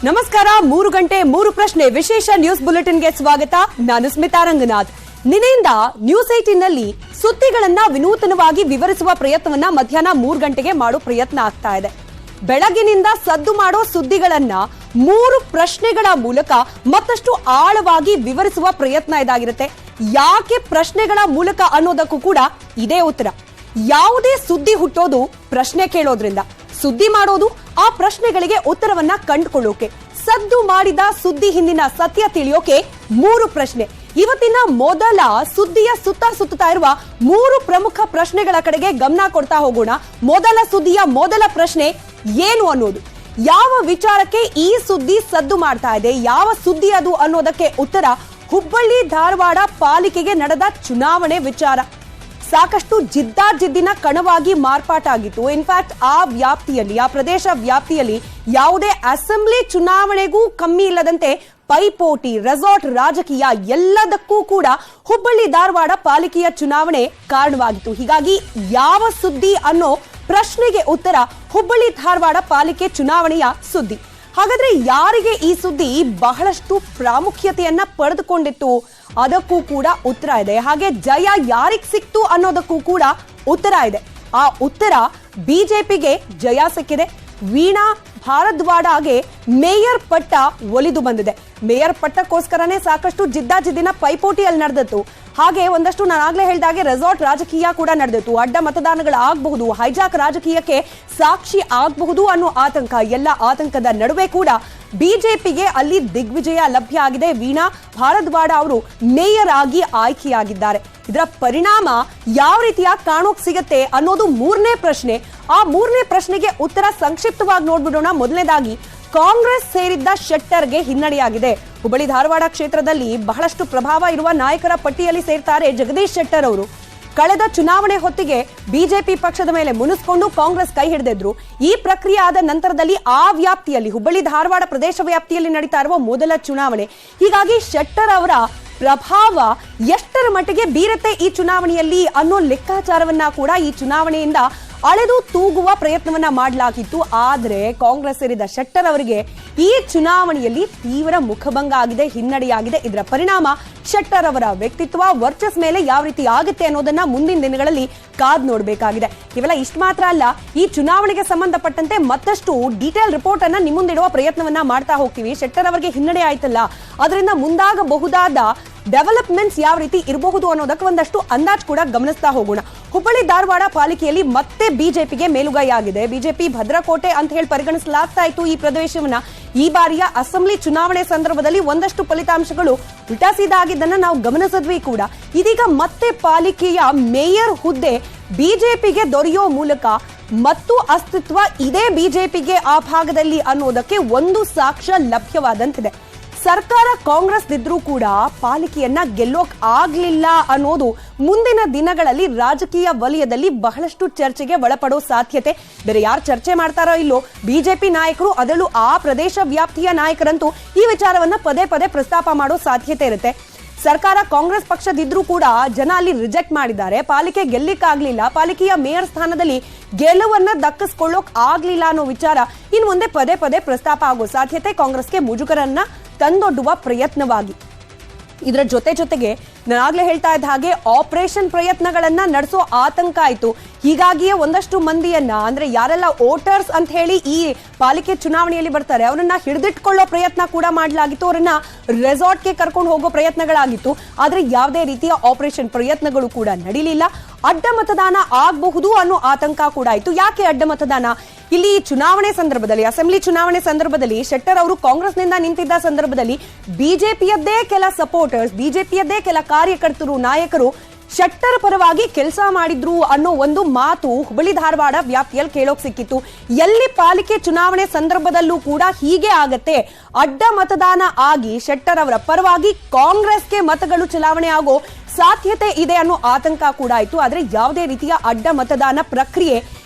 ನಮಸ್ಕಾರ. 3 ಗಂಟೆ 3 ಪ್ರಶ್ನೆ ವಿಶೇಷ ನ್ಯೂಸ್ ಬುಲೆಟಿನ್ಗೆ ಸ್ವಾಗತ. ನಾನು ಸ್ಮಿತಾ ರಂಗನಾಥ್. ನಿನ್ನೆಯಿಂದ ನ್ಯೂಸ್ 18 ನಲ್ಲಿ ಸುದ್ದಿಗಳನ್ನ ವಿನೂತನವಾಗಿ ವಿವರಿಸುವ ಪ್ರಯತ್ನವನ್ನ ಮಧ್ಯಾಹ್ನ 3 ಗಂಟೆಗೆ ಮಾಡೋ ಪ್ರಯತ್ನ ಆಗ್ತಾ ಇದೆ. ಬೆಳಗಿನಿಂದ ಸದ್ದು ಮಾಡೋ ಸುದ್ದಿಗಳನ್ನ 3 ಪ್ರಶ್ನೆಗಳ ಮೂಲಕ ಮತ್ತಷ್ಟು ಆಳವಾಗಿ ವಿವರಿಸುವ ಪ್ರಯತ್ನ ಇದಾಗಿರುತ್ತೆ. ಯಾಕೆ ಪ್ರಶ್ನೆಗಳ ಮೂಲಕ ಅನ್ನೋದಕ್ಕೂ ಕೂಡ ಇದೇ ಉತ್ತರ. ಯಾವುದೇ ಸುದ್ದಿ ಹುಟ್ಟೋದು ಪ್ರಶ್ನೆ ಕೇಳೋದ್ರಿಂದ, ಸುದ್ದಿ ಮಾಡೋದು ಆ ಪ್ರಶ್ನೆಗಳಿಗೆ ಉತ್ತರವನ್ನ ಕಂಡುಕೊಳ್ಳೋಕೆ, ಸದ್ದು ಮಾಡಿದ ಸುದ್ದಿ ಹಿಂದಿನ ಸತ್ಯ ತಿಳಿಯೋಕೆ 3 ಪ್ರಶ್ನೆ. ಇವತ್ತಿನ ಮೊದಲ ಸುದ್ದಿಯ ಸುತ್ತಾ ಇರುವ 3 ಪ್ರಮುಖ ಪ್ರಶ್ನೆಗಳ ಕಡೆಗೆ ಗಮನ ಕೊಡ್ತಾ ಹೋಗೋಣ. ಮೊದಲ ಸುದ್ದಿಯ ಮೊದಲ ಪ್ರಶ್ನೆ ಏನು ಅನ್ನೋದು, ಯಾವ ವಿಚಾರಕ್ಕೆ ಈ ಸುದ್ದಿ ಸದ್ದು ಮಾಡ್ತಾ ಇದೆ, ಯಾವ ಸುದ್ದಿ ಅದು ಅನ್ನೋದಕ್ಕೆ ಉತ್ತರ ಹುಬ್ಬಳ್ಳಿ ಧಾರವಾಡ ಪಾಲಿಕೆಗೆ ನಡೆದ ಚುನಾವಣೆ ವಿಚಾರ. ಸಾಕಷ್ಟು ಜಿದ್ದಾಜಿದ್ದಿನ ಕಣವಾಗಿ ಮಾರ್ಪಾಟಾಗಿತ್ತು. ಇನ್ಫ್ಯಾಕ್ಟ್ ಆ ಪ್ರದೇಶ ವ್ಯಾಪ್ತಿಯಲ್ಲಿ ಯಾವುದೇ ಅಸೆಂಬ್ಲಿ ಚುನಾವಣೆಗೂ ಕಮ್ಮಿ ಇಲ್ಲದಂತೆ ಪೈಪೋಟಿ, ರೆಸಾರ್ಟ್ ರಾಜಕೀಯ ಎಲ್ಲದಕ್ಕೂ ಕೂಡ ಹುಬ್ಬಳ್ಳಿ ಧಾರವಾಡ ಪಾಲಿಕೆಯ ಚುನಾವಣೆ ಕಾರಣವಾಗಿತ್ತು. ಹೀಗಾಗಿ ಯಾವ ಸುದ್ದಿ ಅನ್ನೋ ಪ್ರಶ್ನೆಗೆ ಉತ್ತರ ಹುಬ್ಬಳ್ಳಿ ಧಾರವಾಡ ಪಾಲಿಕೆ ಚುನಾವಣೆಯ ಸುದ್ದಿ. ಹಾಗಾದ್ರೆ ಯಾರಿಗೆ ಈ ಸುದ್ದಿ ಬಹಳಷ್ಟು ಪ್ರಾಮುಖ್ಯತೆಯನ್ನ ಪಡೆದುಕೊಂಡಿತ್ತು, ಅದಕ್ಕೂ ಕೂಡ ಉತ್ತರ ಇದೆ. ಹಾಗೆ ಜಯ ಯಾರಿಗ್ ಸಿಕ್ತು ಅನ್ನೋದಕ್ಕೂ ಕೂಡ ಉತ್ತರ ಇದೆ. ಆ ಉತ್ತರ ಬಿಜೆಪಿಗೆ ಜಯ ಸಿಕ್ಕಿದೆ. ವೀಣಾ ಭಾರದ್ವಾಡಗೆ ಮೇಯರ್ ಪಟ್ಟ ಒಲಿದು ಬಂದಿದೆ. ಮೇಯರ್ ಪಟ್ಟಕ್ಕೋಸ್ಕರನೇ ಸಾಕಷ್ಟು ಜಿದ್ದಾಜಿದ್ದಿನ ಪೈಪೋಟಿಯಲ್ಲಿ ನಡೆದಿತ್ತು. ಹಾಗೆ ಒಂದಷ್ಟು ನಾನು ಆಗ್ಲೇ ಹೇಳಿದಾಗೆ ರೆಸಾರ್ಟ್ ರಾಜಕೀಯ ಕೂಡ ನಡೆದಿತ್ತು. ಅಡ್ಡ ಮತದಾನಗಳಾಗಬಹುದು, ಹೈಜಾಕ್ ರಾಜಕೀಯಕ್ಕೆ ಸಾಕ್ಷಿ ಆಗಬಹುದು ಅನ್ನೋ ಆತಂಕ. ಎಲ್ಲ ಆತಂಕದ ನಡುವೆ ಕೂಡ ಬಿಜೆಪಿಗೆ ಅಲ್ಲಿ ದಿಗ್ವಿಜಯ ಲಭ್ಯ ಆಗಿದೆ. ವೀಣಾ ಭಾರದ್ವಾಡ ಅವರು ಮೇಯರ್ ಆಗಿ ಆಯ್ಕೆಯಾಗಿದ್ದಾರೆ. ಇದರ ಪರಿಣಾಮ ಯಾವ ರೀತಿಯ ಕಾಣೋಕ್ ಸಿಗತ್ತೆ ಅನ್ನೋದು 3ನೇ ಪ್ರಶ್ನೆ. ಆ 3ನೇ ಪ್ರಶ್ನೆಗೆ ಉತ್ತರ ಸಂಕ್ಷಿಪ್ತವಾಗಿ ನೋಡ್ಬಿಡೋಣ. ಮೊದಲನೇದಾಗಿ, ಕಾಂಗ್ರೆಸ್ ಸೇರಿದ್ದ ಶೆಟ್ಟರ್ಗೆ ಹಿನ್ನಡೆಯಾಗಿದೆ. ಹುಬ್ಬಳ್ಳಿ ಧಾರವಾಡ ಕ್ಷೇತ್ರದಲ್ಲಿ ಬಹಳಷ್ಟು ಪ್ರಭಾವ ಇರುವ ನಾಯಕರ ಪಟ್ಟಿಯಲ್ಲಿ ಸೇರ್ತಾರೆ ಜಗದೀಶ್ ಶೆಟ್ಟರ್ ಅವರು. ಕಳೆದ ಚುನಾವಣೆ ಹೊತ್ತಿಗೆ ಬಿಜೆಪಿ ಪಕ್ಷದ ಮೇಲೆ ಮುನಿಸ್ಕೊಂಡು ಕಾಂಗ್ರೆಸ್ ಕೈ ಹಿಡಿದಿದ್ರು. ಈ ಪ್ರಕ್ರಿಯೆ ಆದ ನಂತರದಲ್ಲಿ ಆ ವ್ಯಾಪ್ತಿಯಲ್ಲಿ, ಹುಬ್ಬಳ್ಳಿ ಧಾರವಾಡ ಪ್ರದೇಶ ವ್ಯಾಪ್ತಿಯಲ್ಲಿ ನಡೀತಾ ಇರುವ ಮೊದಲ ಚುನಾವಣೆ. ಹೀಗಾಗಿ ಶೆಟ್ಟರ್ ಅವರ ಪ್ರಭಾವ ಎಷ್ಟರ ಮಟ್ಟಿಗೆ ಬೀರತ್ತೆ ಈ ಚುನಾವಣೆಯಲ್ಲಿ ಅನ್ನೋ ಲೆಕ್ಕಾಚಾರವನ್ನ ಕೂಡ ಈ ಚುನಾವಣೆಯಿಂದ ಅಳೆದು ತೂಗುವ ಪ್ರಯತ್ನವನ್ನ ಮಾಡಲಾಗಿತ್ತು. ಆದ್ರೆ ಕಾಂಗ್ರೆಸ್ ಸೇರಿದ ಶೆಟ್ಟರ್ ಅವರಿಗೆ ಈ ಚುನಾವಣೆಯಲ್ಲಿ ತೀವ್ರ ಮುಖಭಂಗ ಆಗಿದೆ, ಹಿನ್ನಡೆಯಾಗಿದೆ. ಇದರ ಪರಿಣಾಮ ಶೆಟ್ಟರ್ ಅವರ ವ್ಯಕ್ತಿತ್ವ, ವರ್ಚಸ್ ಮೇಲೆ ಯಾವ ರೀತಿ ಆಗುತ್ತೆ ಅನ್ನೋದನ್ನ ಮುಂದಿನ ದಿನಗಳಲ್ಲಿ ಕಾದ್ ನೋಡಬೇಕಾಗಿದೆ. ಇವೆಲ್ಲ ಇಷ್ಟು ಮಾತ್ರ ಅಲ್ಲ, ಈ ಚುನಾವಣೆಗೆ ಸಂಬಂಧಪಟ್ಟಂತೆ ಮತ್ತಷ್ಟು ಡೀಟೇಲ್ ರಿಪೋರ್ಟ್ ಅನ್ನ ನಿಮ್ಮುಂದಿಡುವ ಪ್ರಯತ್ನವನ್ನ ಮಾಡ್ತಾ ಹೋಗ್ತೀವಿ. ಶೆಟ್ಟರ್ ಅವರಿಗೆ ಹಿನ್ನಡೆ ಆಯ್ತಲ್ಲ, ಅದರಿಂದ ಮುಂದಾಗಬಹುದಾದ ಡೆವಲಪ್ಮೆಂಟ್ಸ್ ಯಾವ ರೀತಿ ಇರಬಹುದು ಅನ್ನೋದಕ್ಕೆ ಒಂದಷ್ಟು ಅಂದಾಜ್ ಕೂಡ ಗಮನಿಸ್ತಾ ಹೋಗೋಣ. ಹುಬ್ಬಳ್ಳಿ ಧಾರವಾಡ ಪಾಲಿಕೆಯಲ್ಲಿ ಮತ್ತೆ ಬಿಜೆಪಿಗೆ ಮೇಲುಗೈ ಆಗಿದೆ. ಬಿಜೆಪಿ ಭದ್ರಕೋಟೆ ಅಂತ ಹೇಳಿ ಪರಿಗಣಿಸಲಾಗ್ತಾ ಇತ್ತು ಈ ಪ್ರದೇಶವನ್ನ. ಈ ಬಾರಿಯ ಅಸೆಂಬ್ಲಿ ಚುನಾವಣೆ ಸಂದರ್ಭದಲ್ಲಿ ಒಂದಷ್ಟು ಫಲಿತಾಂಶಗಳು ಉಲ್ಟಾ ಸೀದಾ ಆಗಿದ್ದನ್ನ ನಾವು ಗಮನಿಸಿದ್ವಿ ಕೂಡ. ಇದೀಗ ಮತ್ತೆ ಪಾಲಿಕೆಯ ಮೇಯರ್ ಹುದ್ದೆ ಬಿಜೆಪಿಗೆ ದೊರೆಯೋ ಮೂಲಕ ಮತ್ತು ಅಸ್ತಿತ್ವ ಇದೇ ಬಿಜೆಪಿಗೆ ಆ ಭಾಗದಲ್ಲಿ ಅನ್ನೋದಕ್ಕೆ ಒಂದು ಸಾಕ್ಷ್ಯ ಲಭ್ಯವಾದಂತಿದೆ. ಸರ್ಕಾರ ಕಾಂಗ್ರೆಸ್ ಇದ್ರೂ ಕೂಡ ಪಾಲಿಕೆಯನ್ನ ಗೆಲ್ಲೋಕ್ ಆಗ್ಲಿಲ್ಲ ಅನ್ನೋದು ಮುಂದಿನ ದಿನಗಳಲ್ಲಿ ರಾಜಕೀಯ ವಲಯದಲ್ಲಿ ಬಹಳಷ್ಟು ಚರ್ಚೆಗೆ ಒಳಪಡೋ ಸಾಧ್ಯತೆ. ಬೇರೆ ಯಾರು ಚರ್ಚೆ ಮಾಡ್ತಾರೋ ಇಲ್ಲೋ, ಬಿಜೆಪಿ ನಾಯಕರು, ಅದರಲ್ಲೂ ಆ ಪ್ರದೇಶ ವ್ಯಾಪ್ತಿಯ ನಾಯಕರಂತೂ ಈ ವಿಚಾರವನ್ನ ಪದೇ ಪದೇ ಪ್ರಸ್ತಾಪ ಮಾಡೋ ಸಾಧ್ಯತೆ ಇರುತ್ತೆ. ಸರ್ಕಾರ ಕಾಂಗ್ರೆಸ್ ಪಕ್ಷದಿದ್ರೂ ಕೂಡ ಜನ ಅಲ್ಲಿ ರಿಜೆಕ್ಟ್ ಮಾಡಿದ್ದಾರೆ. ಪಾಲಿಕೆ ಗೆಲ್ಲಿಕ್ಕಾಗ್ಲಿಲ್ಲ, ಪಾಲಿಕೆಯ ಮೇಯರ್ ಸ್ಥಾನದಲ್ಲಿ ಗೆಲುವನ್ನ ದಕ್ಕಿಸ್ಕೊಳ್ಳೋಕ್ ಆಗ್ಲಿಲ್ಲ ಅನ್ನೋ ವಿಚಾರ ಇನ್ನು ಮುಂದೆ ಪದೇ ಪದೇ ಪ್ರಸ್ತಾಪ ಆಗೋ ಸಾಧ್ಯತೆ. ಕಾಂಗ್ರೆಸ್ಗೆ ಮುಜುಗರನ್ನ ತಂದೊಡ್ಡುವ ಪ್ರಯತ್ನವಾಗಿ. ಇದರ ಜೊತೆಗೆ ನಾನಾಗ್ಲೇ ಹೇಳ್ತಾ ಇದ್ದ ಹಾಗೆ ಆಪರೇಷನ್ ಪ್ರಯತ್ನಗಳನ್ನ ನಡೆಸೋ ಆತಂಕ ಆಯ್ತು. ಹೀಗಾಗಿಯೇ ಒಂದಷ್ಟು ಮಂದಿಯನ್ನ, ಅಂದ್ರೆ ಯಾರೆಲ್ಲ ವೋಟರ್ಸ್ ಅಂತ ಹೇಳಿ ಈ ಪಾಲಿಕೆ ಚುನಾವಣೆಯಲ್ಲಿ ಬರ್ತಾರೆ, ಅವರನ್ನ ಹಿಡಿದಿಟ್ಕೊಳ್ಳೋ ಪ್ರಯತ್ನ ಕೂಡ ಮಾಡಲಾಗಿತ್ತು. ಅವರನ್ನ ರೆಸಾರ್ಟ್ಗೆ ಕರ್ಕೊಂಡು ಹೋಗೋ ಪ್ರಯತ್ನಗಳಾಗಿತ್ತು. ಆದ್ರೆ ಯಾವುದೇ ರೀತಿಯ ಆಪರೇಷನ್ ಪ್ರಯತ್ನಗಳು ಕೂಡ ನಡೀಲಿಲ್ಲ. ಅಡ್ಡ ಮತದಾನ ಆಗಬಹುದು ಅನ್ನೋ ಆತಂಕ ಕೂಡ ಆಯ್ತು. ಯಾಕೆ ಅಡ್ಡ ಮತದಾನ? ಇಲ್ಲಿ ಚುನಾವಣೆ ಸಂದರ್ಭದಲ್ಲಿ, ಅಸೆಂಬ್ಲಿ ಚುನಾವಣೆ ಸಂದರ್ಭದಲ್ಲಿ ಶೆಟ್ಟರ್ ಅವರು ಕಾಂಗ್ರೆಸ್ನಿಂದ ನಿಂತಿದ್ದ ಸಂದರ್ಭದಲ್ಲಿ ಬಿಜೆಪಿಯದ್ದೇ ಕೆಲ ಸಪೋರ್ಟರ್ಸ್, ಬಿಜೆಪಿಯದ್ದೇ ಕೆಲ ಕಾರ್ಯಕರ್ತರು, ನಾಯಕರು ಶೆಟ್ಟರ್ ಪರವಾಗಿ ಕೆಲಸ ಮಾಡಿದ್ರು ಅನ್ನೋ ಒಂದು ಮಾತು ಹುಬ್ಬಳ್ಳಿ ಧಾರವಾಡ ವ್ಯಾಪ್ತಿಯಲ್ಲಿ ಕೇಳೋಕ್ ಸಿಕ್ಕಿತ್ತು. ಎಲ್ಲಿ ಪಾಲಿಕೆ ಚುನಾವಣೆ ಸಂದರ್ಭದಲ್ಲೂ ಕೂಡ ಹೀಗೆ ಆಗತ್ತೆ, ಅಡ್ಡ ಮತದಾನ ಆಗಿ ಶೆಟ್ಟರ್ ಅವರ ಪರವಾಗಿ ಕಾಂಗ್ರೆಸ್ಗೆ ಮತಗಳು ಚಲಾವಣೆ ಆಗೋ ಸಾಧ್ಯತೆ ಇದೆ ಅನ್ನೋ ಆತಂಕ ಕೂಡ ಆಯ್ತು. ಆದ್ರೆ ಯಾವುದೇ ರೀತಿಯ ಅಡ್ಡ ಮತದಾನ ಪ್ರಕ್ರಿಯೆ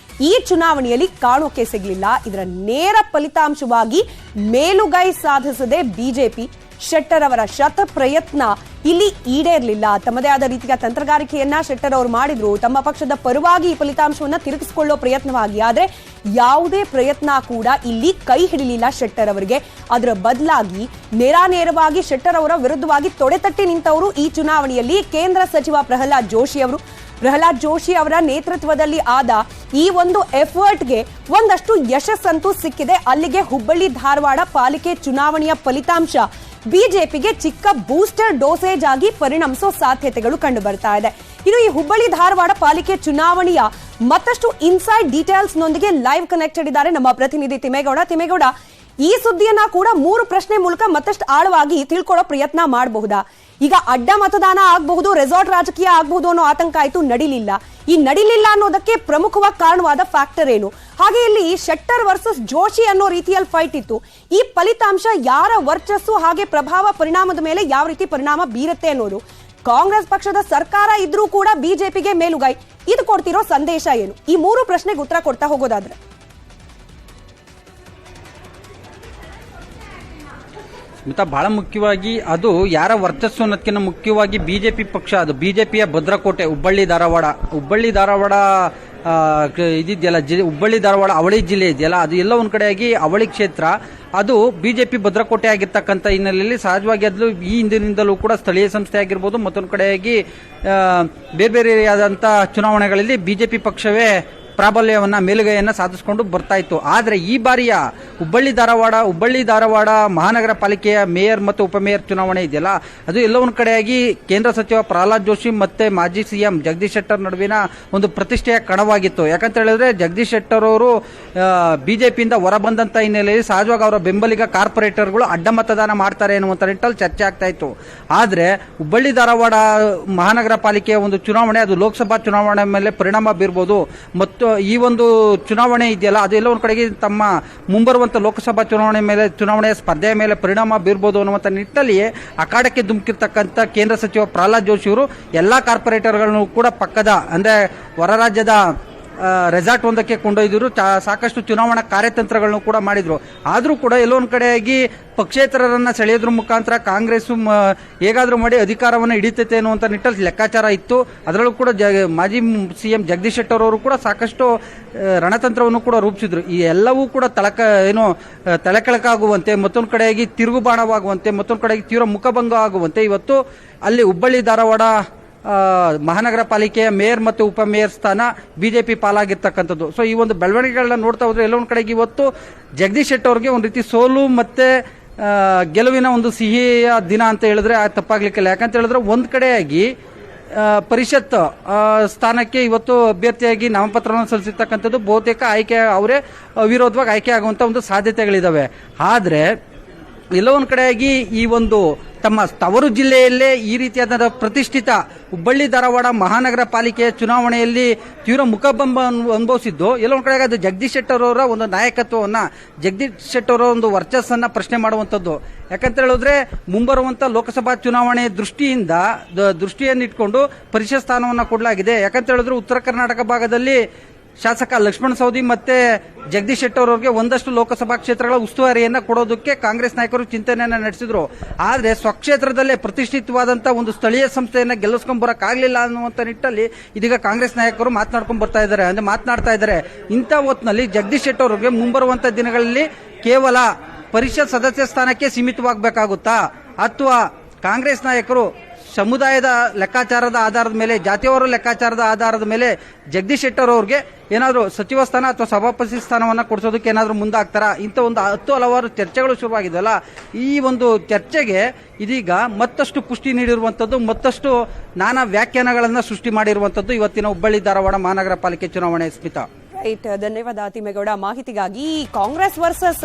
ಈ ಚುನಾವಣೆಯಲ್ಲಿ ಕಾಣೋಕೆ ಸಿಗಲಿಲ್ಲ. ಇದರ ನೇರ ಫಲಿತಾಂಶವಾಗಿ ಮೇಲುಗೈ ಸಾಧಿಸದೆ ಬಿಜೆಪಿ ಶೆಟ್ಟರ್ ಅವರ ಶತ ಪ್ರಯತ್ನ ಇಲ್ಲಿ ಈಡೇರಲಿಲ್ಲ. ತಮ್ಮದೇ ಆದ ರೀತಿಯ ತಂತ್ರಗಾರಿಕೆಯನ್ನ ಶೆಟ್ಟರ್ ಅವರು ಮಾಡಿದ್ರು, ತಮ್ಮ ಪಕ್ಷದ ಪರವಾಗಿ ಈ ಫಲಿತಾಂಶವನ್ನ ತಿರುಗಿಸಿಕೊಳ್ಳೋ ಪ್ರಯತ್ನವಾಗಿ. ಆದ್ರೆ ಯಾವುದೇ ಪ್ರಯತ್ನ ಕೂಡ ಇಲ್ಲಿ ಕೈ ಹಿಡಿಲಿಲ್ಲ ಶೆಟ್ಟರ್ ಅವರಿಗೆ. ಅದರ ಬದಲಾಗಿ ನೇರಾನೇರವಾಗಿ ಶೆಟ್ಟರ್ ಅವರ ವಿರುದ್ಧವಾಗಿ ತೊಡೆತಟ್ಟಿ ನಿಂತವರು ಈ ಚುನಾವಣೆಯಲ್ಲಿ ಕೇಂದ್ರ ಸಚಿವ ಪ್ರಹ್ಲಾದ್ ಜೋಶಿ ಅವರು. ಪ್ರಹ್ಲಾದ್ ಜೋಶಿ ಅವರ ನೇತೃತ್ವದಲ್ಲಿ ಆದ ಈ ಒಂದು ಎಫರ್ಟ್ಗೆ ಒಂದಷ್ಟು ಯಶಸ್ಸಂತೂ ಸಿಕ್ಕಿದೆ. ಅಲ್ಲಿಗೆ ಹುಬ್ಬಳ್ಳಿ ಧಾರವಾಡ ಪಾಲಿಕೆ ಚುನಾವಣೆಯ ಫಲಿತಾಂಶ ಬಿಜೆಪಿಗೆ ಚಿಕ್ಕ ಬೂಸ್ಟರ್ ಡೋಸೇಜ್ ಆಗಿ ಪರಿಣಮಿಸೋ ಸಾಧ್ಯತೆಗಳು ಕಂಡು ಬರ್ತಾ ಇದೆ. ಇನ್ನು ಈ ಹುಬ್ಬಳ್ಳಿ ಧಾರವಾಡ ಪಾಲಿಕೆ ಚುನಾವಣೆಯ ಮತ್ತಷ್ಟು ಇನ್ಸೈಡ್ ಡೀಟೇಲ್ಸ್ ನೊಂದಿಗೆ ಲೈವ್ ಕನೆಕ್ಟೆಡ್ ಇದ್ದಾರೆ ನಮ್ಮ ಪ್ರತಿನಿಧಿ ತಿಮ್ಮೇಗೌಡ. ಈ ಸುದ್ದಿಯನ್ನ ಕೂಡ 3 ಪ್ರಶ್ನೆ ಮೂಲಕ ಮತ್ತಷ್ಟು ಆಳವಾಗಿ ತಿಳ್ಕೊಳ್ಳೋ ಪ್ರಯತ್ನ ಮಾಡಬಹುದಾ? ಈಗ ಅಡ್ಡ ಮತದಾನ ಆಗಬಹುದು, ರೆಸಾರ್ಟ್ ರಾಜಕೀಯ ಆಗಬಹುದು ಅನ್ನೋ ಆತಂಕ ಆಯ್ತು, ನಡಿಲಿಲ್ಲ ಅನ್ನೋದಕ್ಕೆ ಪ್ರಮುಖವಾಗಿ ಕಾರಣವಾದ ಫ್ಯಾಕ್ಟರ್ ಏನು? ಹಾಗೆ ಇಲ್ಲಿ ಶೆಟ್ಟರ್ ವರ್ಸಸ್ ಜೋಶಿ ಅನ್ನೋ ರೀತಿಯಲ್ಲಿ ಫೈಟ್ ಇತ್ತು. ಈ ಫಲಿತಾಂಶ ಯಾರ ವರ್ಚಸ್ಸು ಹಾಗೆ ಪ್ರಭಾವ ಪರಿಣಾಮದ ಮೇಲೆ ಯಾವ ರೀತಿ ಪರಿಣಾಮ ಬೀರುತ್ತೆ ಅನ್ನೋದು, ಕಾಂಗ್ರೆಸ್ ಪಕ್ಷದ ಸರ್ಕಾರ ಇದ್ರೂ ಕೂಡ ಬಿಜೆಪಿಗೆ ಮೇಲುಗೈ, ಇದು ಕೊಡ್ತಿರೋ ಸಂದೇಶ ಏನು? ಈ 3 ಪ್ರಶ್ನೆಗೆ ಉತ್ತರ ಕೊಡ್ತಾ ಹೋಗೋದಾದ್ರೆ ಬಹಳ ಮುಖ್ಯವಾಗಿ ಅದು ಯಾರ ವರ್ಚಸ್ಸು ಅನ್ನೋದಕ್ಕಿಂತ ಮುಖ್ಯವಾಗಿ ಬಿಜೆಪಿ ಪಕ್ಷ, ಅದು ಬಿಜೆಪಿಯ ಭದ್ರಕೋಟೆ ಹುಬ್ಬಳ್ಳಿ ಧಾರವಾಡ ಇದಿದೆಯಲ್ಲ, ಹುಬ್ಬಳ್ಳಿ ಧಾರವಾಡ ಅವಳಿ ಜಿಲ್ಲೆ ಇದೆಯಲ್ಲ, ಅದು ಎಲ್ಲ ಒಂದ್ ಕಡೆಯಾಗಿ ಅವಳಿ ಕ್ಷೇತ್ರ ಅದು ಬಿಜೆಪಿ ಭದ್ರಕೋಟೆ ಆಗಿರ್ತಕ್ಕಂಥ ಹಿನ್ನೆಲೆಯಲ್ಲಿ ಸಹಜವಾಗಿ ಅದು ಈ ಹಿಂದಿನಿಂದಲೂ ಕೂಡ ಸ್ಥಳೀಯ ಸಂಸ್ಥೆ ಆಗಿರ್ಬೋದು, ಮತ್ತೊಂದು ಕಡೆಯಾಗಿ ಬೇರೆ ಬೇರೆಯಾದಂಥ ಚುನಾವಣೆಗಳಲ್ಲಿ ಬಿಜೆಪಿ ಪಕ್ಷವೇ ಪ್ರಾಬಲ್ಯವನ್ನ ಮೇಲುಗೈಯನ್ನ ಸಾಧಿಸಿಕೊಂಡು ಬರ್ತಾ ಇತ್ತು. ಆದರೆ ಈ ಬಾರಿಯ ಹುಬ್ಬಳ್ಳಿ ಧಾರವಾಡ ಮಹಾನಗರ ಪಾಲಿಕೆಯ ಮೇಯರ್ ಮತ್ತು ಉಪಮೇಯರ್ ಚುನಾವಣೆ ಇದೆಯಲ್ಲ, ಅದು ಎಲ್ಲ ಒಂದು ಕಡೆಯಾಗಿ ಕೇಂದ್ರ ಸಚಿವ ಪ್ರಹ್ಲಾದ್ ಜೋಶಿ ಮತ್ತೆ ಮಾಜಿ ಸಿಎಂ ಜಗದೀಶ್ ಶೆಟ್ಟರ್ ನಡುವಿನ ಒಂದು ಪ್ರತಿಷ್ಠೆಯ ಕಣವಾಗಿತ್ತು. ಯಾಕಂತ ಹೇಳಿದ್ರೆ ಜಗದೀಶ್ ಶೆಟ್ಟರ್ ಅವರು ಬಿಜೆಪಿಯಿಂದ ಹೊರಬಂದಂತ ಹಿನ್ನೆಲೆಯಲ್ಲಿ ಸಹಜವಾಗಿ ಅವರ ಬೆಂಬಲಿಗ ಕಾರ್ಪೊರೇಟರ್ಗಳು ಅಡ್ಡ ಮತದಾನ ಮಾಡ್ತಾರೆ ಎನ್ನುವಂತ ನಿಟ್ಟಲ್ಲಿ ಚರ್ಚೆ ಆಗ್ತಾ ಇತ್ತು. ಆದ್ರೆ ಹುಬ್ಬಳ್ಳಿ ಧಾರವಾಡ ಮಹಾನಗರ ಪಾಲಿಕೆಯ ಒಂದು ಚುನಾವಣೆ ಅದು ಲೋಕಸಭಾ ಚುನಾವಣೆ ಮೇಲೆ ಪರಿಣಾಮ ಬೀರಬಹುದು ಮತ್ತು ಈ ಒಂದು ಚುನಾವಣೆ ಇದೆಯಲ್ಲ, ಅದೆಲ್ಲ ಒಂದು ಕಡೆಗೆ ತಮ್ಮ ಮುಂಬರುವಂತ ಲೋಕಸಭಾ ಚುನಾವಣೆಯ ಸ್ಪರ್ಧೆಯ ಮೇಲೆ ಪರಿಣಾಮ ಬೀರಬಹುದು ಅನ್ನುವಂಥ ನಿಟ್ಟಲ್ಲಿ ಅಖಾಡಕ್ಕೆ ಧುಮುಕಿರ್ತಕ್ಕಂಥ ಕೇಂದ್ರ ಸಚಿವ ಪ್ರಹ್ಲಾದ್ ಜೋಶಿ ಅವರು ಎಲ್ಲಾ ಕಾರ್ಪೊರೇಟರ್ಗಳನ್ನು ಕೂಡ ಪಕ್ಕದ ಅಂದ್ರೆ ಹೊರ ರಾಜ್ಯದ ರೆಸಾರ್ಟ್ ಒಂದಕ್ಕೆ ಕೊಂಡೊಯ್ದರು. ಸಾಕಷ್ಟು ಚುನಾವಣಾ ಕಾರ್ಯತಂತ್ರಗಳನ್ನು ಕೂಡ ಮಾಡಿದ್ರು. ಆದರೂ ಕೂಡ ಎಲ್ಲೊಂದು ಕಡೆಯಾಗಿ ಪಕ್ಷೇತರರನ್ನ ಸೆಳೆಯೋದ್ರ ಮುಖಾಂತರ ಕಾಂಗ್ರೆಸ್ ಹೇಗಾದ್ರೂ ಮಾಡಿ ಅಧಿಕಾರವನ್ನು ಹಿಡಿತೈತೆ ಅನ್ನುವಂಥ ನಿಟ್ಟಲ್ಲಿ ಲೆಕ್ಕಾಚಾರ ಇತ್ತು. ಅದರಲ್ಲೂ ಕೂಡ ಮಾಜಿ ಸಿಎಂ ಜಗದೀಶ್ ಶೆಟ್ಟರ್ ಅವರು ಕೂಡ ಸಾಕಷ್ಟು ರಣತಂತ್ರವನ್ನು ಕೂಡ ರೂಪಿಸಿದ್ರು. ಈ ಎಲ್ಲವೂ ಕೂಡ ತಲೆಕೆಳಕಾಗುವಂತೆ, ಮತ್ತೊಂದು ಕಡೆಯಾಗಿ ತಿರುಗುಬಾಣವಾಗುವಂತೆ, ಮತ್ತೊಂದು ಕಡೆಗೆ ತೀವ್ರ ಮುಖಭಂಗ ಆಗುವಂತೆ ಇವತ್ತು ಅಲ್ಲಿ ಹುಬ್ಬಳ್ಳಿ ಧಾರವಾಡ ಮಹಾನಗರ ಪಾಲಿಕೆಯ ಮೇಯರ್ ಮತ್ತು ಉಪಮೇಯರ್ ಸ್ಥಾನ ಬಿಜೆಪಿ ಪಾಲಾಗಿರ್ತಕ್ಕಂಥದ್ದು. ಸೊ ಈ ಒಂದು ಬೆಳವಣಿಗೆಗಳನ್ನ ನೋಡ್ತಾ ಹೋದ್ರೆ ಎಲ್ಲೊಂದು ಕಡೆಗೆ ಇವತ್ತು ಜಗದೀಶ್ ಶೆಟ್ಟರ್ ಅವರಿಗೆ ಒಂದು ರೀತಿ ಸೋಲು ಮತ್ತೆ ಗೆಲುವಿನ ಒಂದು ಸಿಹಿಯ ದಿನ ಅಂತ ಹೇಳಿದ್ರೆ ತಪ್ಪಾಗ್ಲಿಕ್ಕಿಲ್ಲ. ಯಾಕಂತ ಹೇಳಿದ್ರೆ ಒಂದ್ ಕಡೆಯಾಗಿ ಪರಿಷತ್ ಸ್ಥಾನಕ್ಕೆ ಇವತ್ತು ಅಭ್ಯರ್ಥಿಯಾಗಿ ನಾಮಪತ್ರವನ್ನು ಸಲ್ಲಿಸಿರ್ತಕ್ಕಂಥದ್ದು ಬಹುತೇಕ ಅವರೇ ಅವಿರೋಧವಾಗಿ ಆಯ್ಕೆ ಆಗುವಂತ ಒಂದು ಸಾಧ್ಯತೆಗಳಿದಾವೆ. ಆದ್ರೆ ಎಲ್ಲೋ ಒಂದ್ ಕಡೆಯಾಗಿ ಈ ಒಂದು ತಮ್ಮ ತವರು ಜಿಲ್ಲೆಯಲ್ಲೇ ಈ ರೀತಿಯಾದ ಪ್ರತಿಷ್ಠಿತ ಹುಬ್ಬಳ್ಳಿ ಧಾರವಾಡ ಮಹಾನಗರ ಪಾಲಿಕೆಯ ಚುನಾವಣೆಯಲ್ಲಿ ತೀವ್ರ ಮುಖಭಂಗ ಅನುಭವಿಸಿದ್ದು ಎಲ್ಲೋ ಒಂದ್ ಕಡೆಗೆ ಅದು ಜಗದೀಶ್ ಶೆಟ್ಟರ್ ಅವರ ಒಂದು ನಾಯಕತ್ವವನ್ನ, ಜಗದೀಶ್ ಶೆಟ್ಟರ್ ಅವರ ಒಂದು ವರ್ಚಸ್ಸನ್ನ ಪ್ರಶ್ನೆ ಮಾಡುವಂತದ್ದು. ಯಾಕಂತ ಹೇಳಿದ್ರೆ ಮುಂಬರುವಂತ ಲೋಕಸಭಾ ಚುನಾವಣೆ ದೃಷ್ಟಿಯನ್ನಿಟ್ಕೊಂಡು ಪರಿಷತ್ ಸ್ಥಾನವನ್ನ ಕೊಡಲಾಗಿದೆ. ಯಾಕಂತ ಹೇಳಿದ್ರೆ ಉತ್ತರ ಕರ್ನಾಟಕ ಭಾಗದಲ್ಲಿ ಶಾಸಕ ಲಕ್ಷ್ಮಣ ಸವದಿ ಮತ್ತೆ ಜಗದೀಶ್ ಶೆಟ್ಟರ್ ಅವರಿಗೆ ಒಂದಷ್ಟು ಲೋಕಸಭಾ ಕ್ಷೇತ್ರಗಳ ಉಸ್ತುವಾರಿಯನ್ನ ಕೊಡೋದಕ್ಕೆ ಕಾಂಗ್ರೆಸ್ ನಾಯಕರು ಚಿಂತನೆಯನ್ನ ನಡೆಸಿದ್ರು. ಆದ್ರೆ ಸ್ವಕ್ಷೇತ್ರದಲ್ಲೇ ಪ್ರತಿಷ್ಠಿತವಾದಂತಹ ಒಂದು ಸ್ಥಳೀಯ ಸಂಸ್ಥೆಯನ್ನ ಗೆಲ್ಲಿಸ್ಕೊಂಡ್ ಬರಕ್ಕಾಗ್ಲಿಲ್ಲ ಅನ್ನುವಂತ ನಿಟ್ಟಲ್ಲಿ ಇದೀಗ ಕಾಂಗ್ರೆಸ್ ನಾಯಕರು ಮಾತನಾಡ್ತಾ ಇದ್ದಾರೆ. ಇಂಥ ಹೊತ್ತಿನಲ್ಲಿ ಜಗದೀಶ್ ಶೆಟ್ಟರ್ ಅವರಿಗೆ ಮುಂಬರುವಂತ ದಿನಗಳಲ್ಲಿ ಕೇವಲ ಪರಿಷತ್ ಸದಸ್ಯ ಸ್ಥಾನಕ್ಕೆ ಸೀಮಿತವಾಗಬೇಕಾಗುತ್ತಾ, ಅಥವಾ ಕಾಂಗ್ರೆಸ್ ನಾಯಕರು ಸಮುದಾಯದ ಲೆಕ್ಕಾಚಾರದ ಆಧಾರದ ಮೇಲೆ, ಜಾತಿಯವರ ಲೆಕ್ಕಾಚಾರದ ಆಧಾರದ ಮೇಲೆ ಜಗದೀಶ್ ಶೆಟ್ಟರ್ ಅವ್ರಿಗೆ ಏನಾದರೂ ಸಚಿವ ಸ್ಥಾನ ಅಥವಾ ಸಭಾಪತಿ ಸ್ಥಾನವನ್ನ ಕೊಡಿಸೋದಕ್ಕೆ ಏನಾದರೂ ಮುಂದಾಗ್ತಾರಾ? ಇಂಥ ಒಂದು 10 ಹಲವಾರು ಚರ್ಚೆಗಳು ಶುರುವಾಗಿದೆಯಲ್ಲ, ಈ ಒಂದು ಚರ್ಚೆಗೆ ಇದೀಗ ಮತ್ತಷ್ಟು ಪುಷ್ಟಿ ನೀಡಿರುವಂತದ್ದು, ಮತ್ತಷ್ಟು ನಾನಾ ವ್ಯಾಖ್ಯಾನಗಳನ್ನ ಸೃಷ್ಟಿ ಮಾಡಿರುವಂತದ್ದು ಇವತ್ತಿನ ಹುಬ್ಬಳ್ಳಿ ಧಾರವಾಡ ಮಹಾನಗರ ಪಾಲಿಕೆ ಚುನಾವಣೆ. ಸ್ಮಿತಾ, ರೈಟ್, ಧನ್ಯವಾದ ತಿಮ್ಮೇಗೌಡ ಮಾಹಿತಿಗಾಗಿ. ಕಾಂಗ್ರೆಸ್ ವರ್ಸಸ್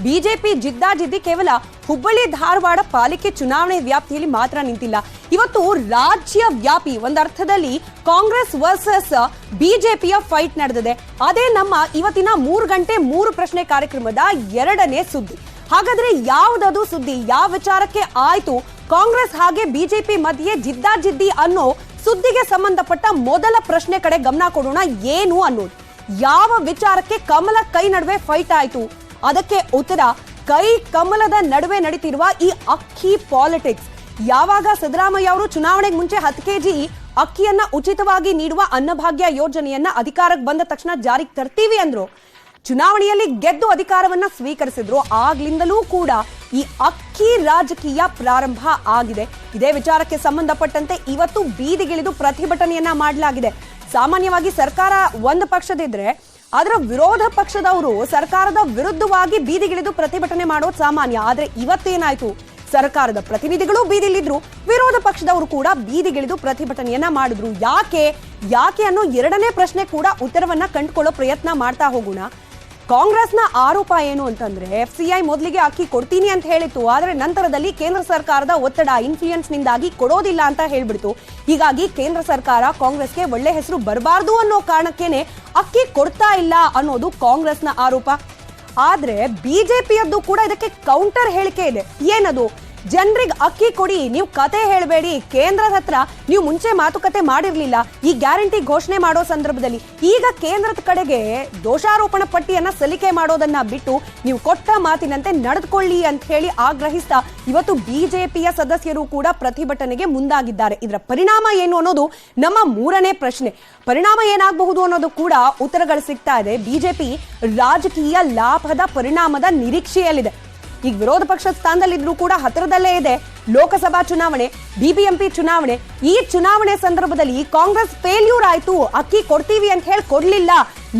ಬಿಜೆಪಿ ಜಿದ್ದಾಜಿದ್ದಿ ಕೇವಲ ಹುಬ್ಬಳ್ಳಿ ಧಾರವಾಡ ಪಾಲಿಕೆ ಚುನಾವಣೆ ವ್ಯಾಪ್ತಿಯಲ್ಲಿ ಮಾತ್ರ ನಿಂತಿಲ್ಲ, ಇವತ್ತು ರಾಜ್ಯ ವ್ಯಾಪಿ ಒಂದರ್ಥದಲ್ಲಿ ಕಾಂಗ್ರೆಸ್ ವರ್ಸಸ್ ಬಿಜೆಪಿಯ ಫೈಟ್ ನಡೆದಿದೆ. ಅದೇ ನಮ್ಮ ಇವತ್ತಿನ 3 ಗಂಟೆ 3 ಪ್ರಶ್ನೆ ಕಾರ್ಯಕ್ರಮದ 2ನೇ ಸುದ್ದಿ. ಹಾಗಾದ್ರೆ ಯಾವ್ದದು ಸುದ್ದಿ, ಯಾವ ವಿಚಾರಕ್ಕೆ ಆಯ್ತು ಕಾಂಗ್ರೆಸ್ ಹಾಗೆ ಬಿಜೆಪಿ ಮಧ್ಯೆ ಜಿದ್ದಾಜಿದ್ದಿ ಅನ್ನೋ ಸುದ್ದಿಗೆ ಸಂಬಂಧಪಟ್ಟ ಮೊದಲ ಪ್ರಶ್ನೆ ಕಡೆ ಗಮನ ಕೊಡೋಣ. ಏನು ಅನ್ನೋದು, ಯಾವ ವಿಚಾರಕ್ಕೆ ಕಮಲ ಕೈ ನಡುವೆ ಫೈಟ್ ಆಯ್ತು? ಅದಕ್ಕೆ ಉತ್ತರ ಕೈ ಕಮಲದ ನಡುವೆ ನಡೀತಿರುವ ಈ ಅಕ್ಕಿ ಪಾಲಿಟಿಕ್ಸ್. ಯಾವಾಗ ಸಿದ್ದರಾಮಯ್ಯ ಅವರು ಚುನಾವಣೆಗೆ ಮುಂಚೆ 10 ಕೆಜಿ ಅಕ್ಕಿಯನ್ನ ಉಚಿತವಾಗಿ ನೀಡುವ ಅನ್ನಭಾಗ್ಯ ಯೋಜನೆಯನ್ನ ಅಧಿಕಾರಕ್ಕೆ ಬಂದ ತಕ್ಷಣ ಜಾರಿಗೆ ತರ್ತೀವಿ ಅಂದ್ರು, ಚುನಾವಣೆಯಲ್ಲಿ ಗೆದ್ದು ಅಧಿಕಾರವನ್ನ ಸ್ವೀಕರಿಸಿದ್ರು, ಆಗ್ಲಿಂದಲೂ ಕೂಡ ಈ ಅಕ್ಕಿ ರಾಜಕೀಯ ಪ್ರಾರಂಭ ಆಗಿದೆ. ಇದೇ ವಿಚಾರಕ್ಕೆ ಸಂಬಂಧಪಟ್ಟಂತೆ ಇವತ್ತು ಬೀದಿಗಿಳಿದು ಪ್ರತಿಭಟನೆಯನ್ನ ಮಾಡಲಾಗಿದೆ. ಸಾಮಾನ್ಯವಾಗಿ ಸರ್ಕಾರ ಒಂದು ಪಕ್ಷದಿದ್ರೆ ಅದರ ವಿರೋಧ ಪಕ್ಷದವರು ಸರ್ಕಾರದ ವಿರುದ್ಧವಾಗಿ ಬೀದಿಗಿಳಿದು ಪ್ರತಿಭಟನೆ ಮಾಡೋದು ಸಾಮಾನ್ಯ. ಆದ್ರೆ ಇವತ್ತೇನಾಯ್ತು, ಸರ್ಕಾರದ ಪ್ರತಿನಿಧಿಗಳು ಬೀದಿಲಿದ್ರು, ವಿರೋಧ ಪಕ್ಷದವರು ಕೂಡ ಬೀದಿಗಿಳಿದು ಪ್ರತಿಭಟನೆಯನ್ನ ಮಾಡಿದ್ರು. ಯಾಕೆ ಅನ್ನೋ ಎರಡನೇ ಪ್ರಶ್ನೆ ಕೂಡ ಉತ್ತರವನ್ನ ಕಂಡುಕೊಳ್ಳೋ ಪ್ರಯತ್ನ ಮಾಡ್ತಾ ಹೋಗೋಣ. ಕಾಂಗ್ರೆಸ್ನ ಆರೋಪ ಏನು ಅಂತಂದ್ರೆ, FCI ಮೊದಲಿಗೆ ಅಕ್ಕಿ ಕೊಡ್ತೀನಿ ಅಂತ ಹೇಳಿತ್ತು, ಆದ್ರೆ ನಂತರದಲ್ಲಿ ಕೇಂದ್ರ ಸರ್ಕಾರದ ಒತ್ತಡ ಇನ್ಫ್ಲೂಯೆನ್ಸ್ ನಿಂದಾಗಿ ಕೊಡೋದಿಲ್ಲ ಅಂತ ಹೇಳ್ಬಿಡ್ತು. ಹೀಗಾಗಿ ಕೇಂದ್ರ ಸರ್ಕಾರ ಕಾಂಗ್ರೆಸ್ಗೆ ಒಳ್ಳೆ ಹೆಸರು ಬರಬಾರ್ದು ಅನ್ನೋ ಕಾರಣಕ್ಕೇನೆ ಅಕ್ಕಿ ಕೊಡ್ತಾ ಇಲ್ಲ ಅನ್ನೋದು ಕಾಂಗ್ರೆಸ್ನ ಆರೋಪ. ಆದ್ರೆ ಬಿಜೆಪಿಯದ್ದು ಕೂಡ ಇದಕ್ಕೆ ಕೌಂಟರ್ ಹೇಳಿಕೆ ಇದೆ. ಏನದು? ಜನರಿಗೆ ಅಕ್ಕಿ ಕೊಡಿ, ನೀವು ಕತೆ ಹೇಳಬೇಡಿ, ಕೇಂದ್ರದ ಹತ್ರ ನೀವು ಮುಂಚೆ ಮಾತುಕತೆ ಮಾಡಿರ್ಲಿಲ್ಲ ಈ ಗ್ಯಾರಂಟಿ ಘೋಷಣೆ ಮಾಡೋ ಸಂದರ್ಭದಲ್ಲಿ, ಈಗ ಕೇಂದ್ರದ ಕಡೆಗೆ ದೋಷಾರೋಪಣ ಪಟ್ಟಿಯನ್ನ ಸಲ್ಲಿಕೆ ಮಾಡೋದನ್ನ ಬಿಟ್ಟು ನೀವು ಕೊಟ್ಟ ಮಾತಿನಂತೆ ನಡೆದುಕೊಳ್ಳಿ ಅಂತ ಹೇಳಿ ಆಗ್ರಹಿಸ್ತಾ ಇವತ್ತು ಬಿಜೆಪಿಯ ಸದಸ್ಯರು ಕೂಡ ಪ್ರತಿಭಟನೆಗೆ ಮುಂದಾಗಿದ್ದಾರೆ. ಇದರ ಪರಿಣಾಮ ಏನು ಅನ್ನೋದು ನಮ್ಮ ಮೂರನೇ ಪ್ರಶ್ನೆ. ಪರಿಣಾಮ ಏನಾಗಬಹುದು ಅನ್ನೋದು ಕೂಡ ಉತ್ತರಗಳು ಸಿಗ್ತಾ ಇದೆ. ಬಿಜೆಪಿ ರಾಜಕೀಯ ಲಾಭದ ಪರಿಣಾಮದ ನಿರೀಕ್ಷೆಯಲ್ಲಿದೆ. ಈಗ ವಿರೋಧ ಪಕ್ಷದ ಸ್ಥಾನದಲ್ಲಿದ್ರೂ ಕೂಡ ಹತ್ತಿರದಲ್ಲೇ ಇದೆ ಲೋಕಸಭಾ ಚುನಾವಣೆ, ಬಿಬಿಎಂಪಿ ಚುನಾವಣೆ. ಈ ಚುನಾವಣೆ ಸಂದರ್ಭದಲ್ಲಿ ಕಾಂಗ್ರೆಸ್ ಫೇಲ್ಯೂರ್ ಆಯ್ತು, ಅಕ್ಕಿ ಕೊಡ್ತೀವಿ ಅಂತ ಹೇಳಿ ಕೊಡ್ಲಿಲ್ಲ,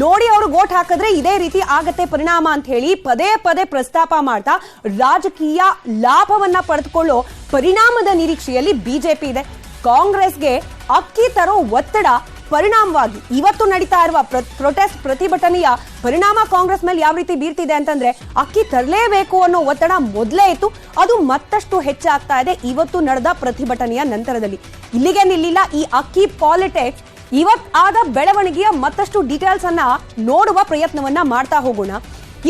ನೋಡಿ ಅವರು ವೋಟ್ ಹಾಕಿದ್ರೆ ಇದೇ ರೀತಿ ಆಗತ್ತೆ ಪರಿಣಾಮ ಅಂತ ಹೇಳಿ ಪದೇ ಪದೇ ಪ್ರಸ್ತಾಪ ಮಾಡ್ತಾ ರಾಜಕೀಯ ಲಾಭವನ್ನ ಪಡೆದುಕೊಳ್ಳೋ ಪರಿಣಾಮದ ನಿರೀಕ್ಷೆಯಲ್ಲಿ ಬಿಜೆಪಿ ಇದೆ. ಕಾಂಗ್ರೆಸ್ಗೆ ಅಕ್ಕಿ ತರೋ ಒತ್ತಡ ಪರಿಣಾಮವಾಗಿ ಇವತ್ತು ನಡೀತಾ ಇರುವ ಪ್ರೊಟೆಸ್ಟ್ ಪ್ರತಿಭಟನೆಯ ಪರಿಣಾಮ ಕಾಂಗ್ರೆಸ್ ಮೇಲೆ ಯಾವ ರೀತಿ ಬೀರ್ತಿದೆ ಅಂತಂದ್ರೆ, ಅಕ್ಕಿ ತರಲೇಬೇಕು ಅನ್ನೋ ಒತ್ತಡ ಮೊದಲೇ ಇತ್ತು, ಅದು ಮತ್ತಷ್ಟು ಹೆಚ್ಚಾಗ್ತಾ ಇದೆ ಇವತ್ತು ನಡೆದ ಪ್ರತಿಭಟನೆಯ ನಂತರದಲ್ಲಿ. ಇಲ್ಲಿಗೆ ನಿಲ್ಲಿಲ್ಲ ಈ ಅಕ್ಕಿ ಪಾಲಿಟಿಕ್ಸ್. ಇವತ್ತು ಆದ ಬೆಳವಣಿಗೆಯ ಮತ್ತಷ್ಟು ಡೀಟೇಲ್ಸ್ ಅನ್ನ ನೋಡುವ ಪ್ರಯತ್ನವನ್ನ ಮಾಡ್ತಾ ಹೋಗೋಣ.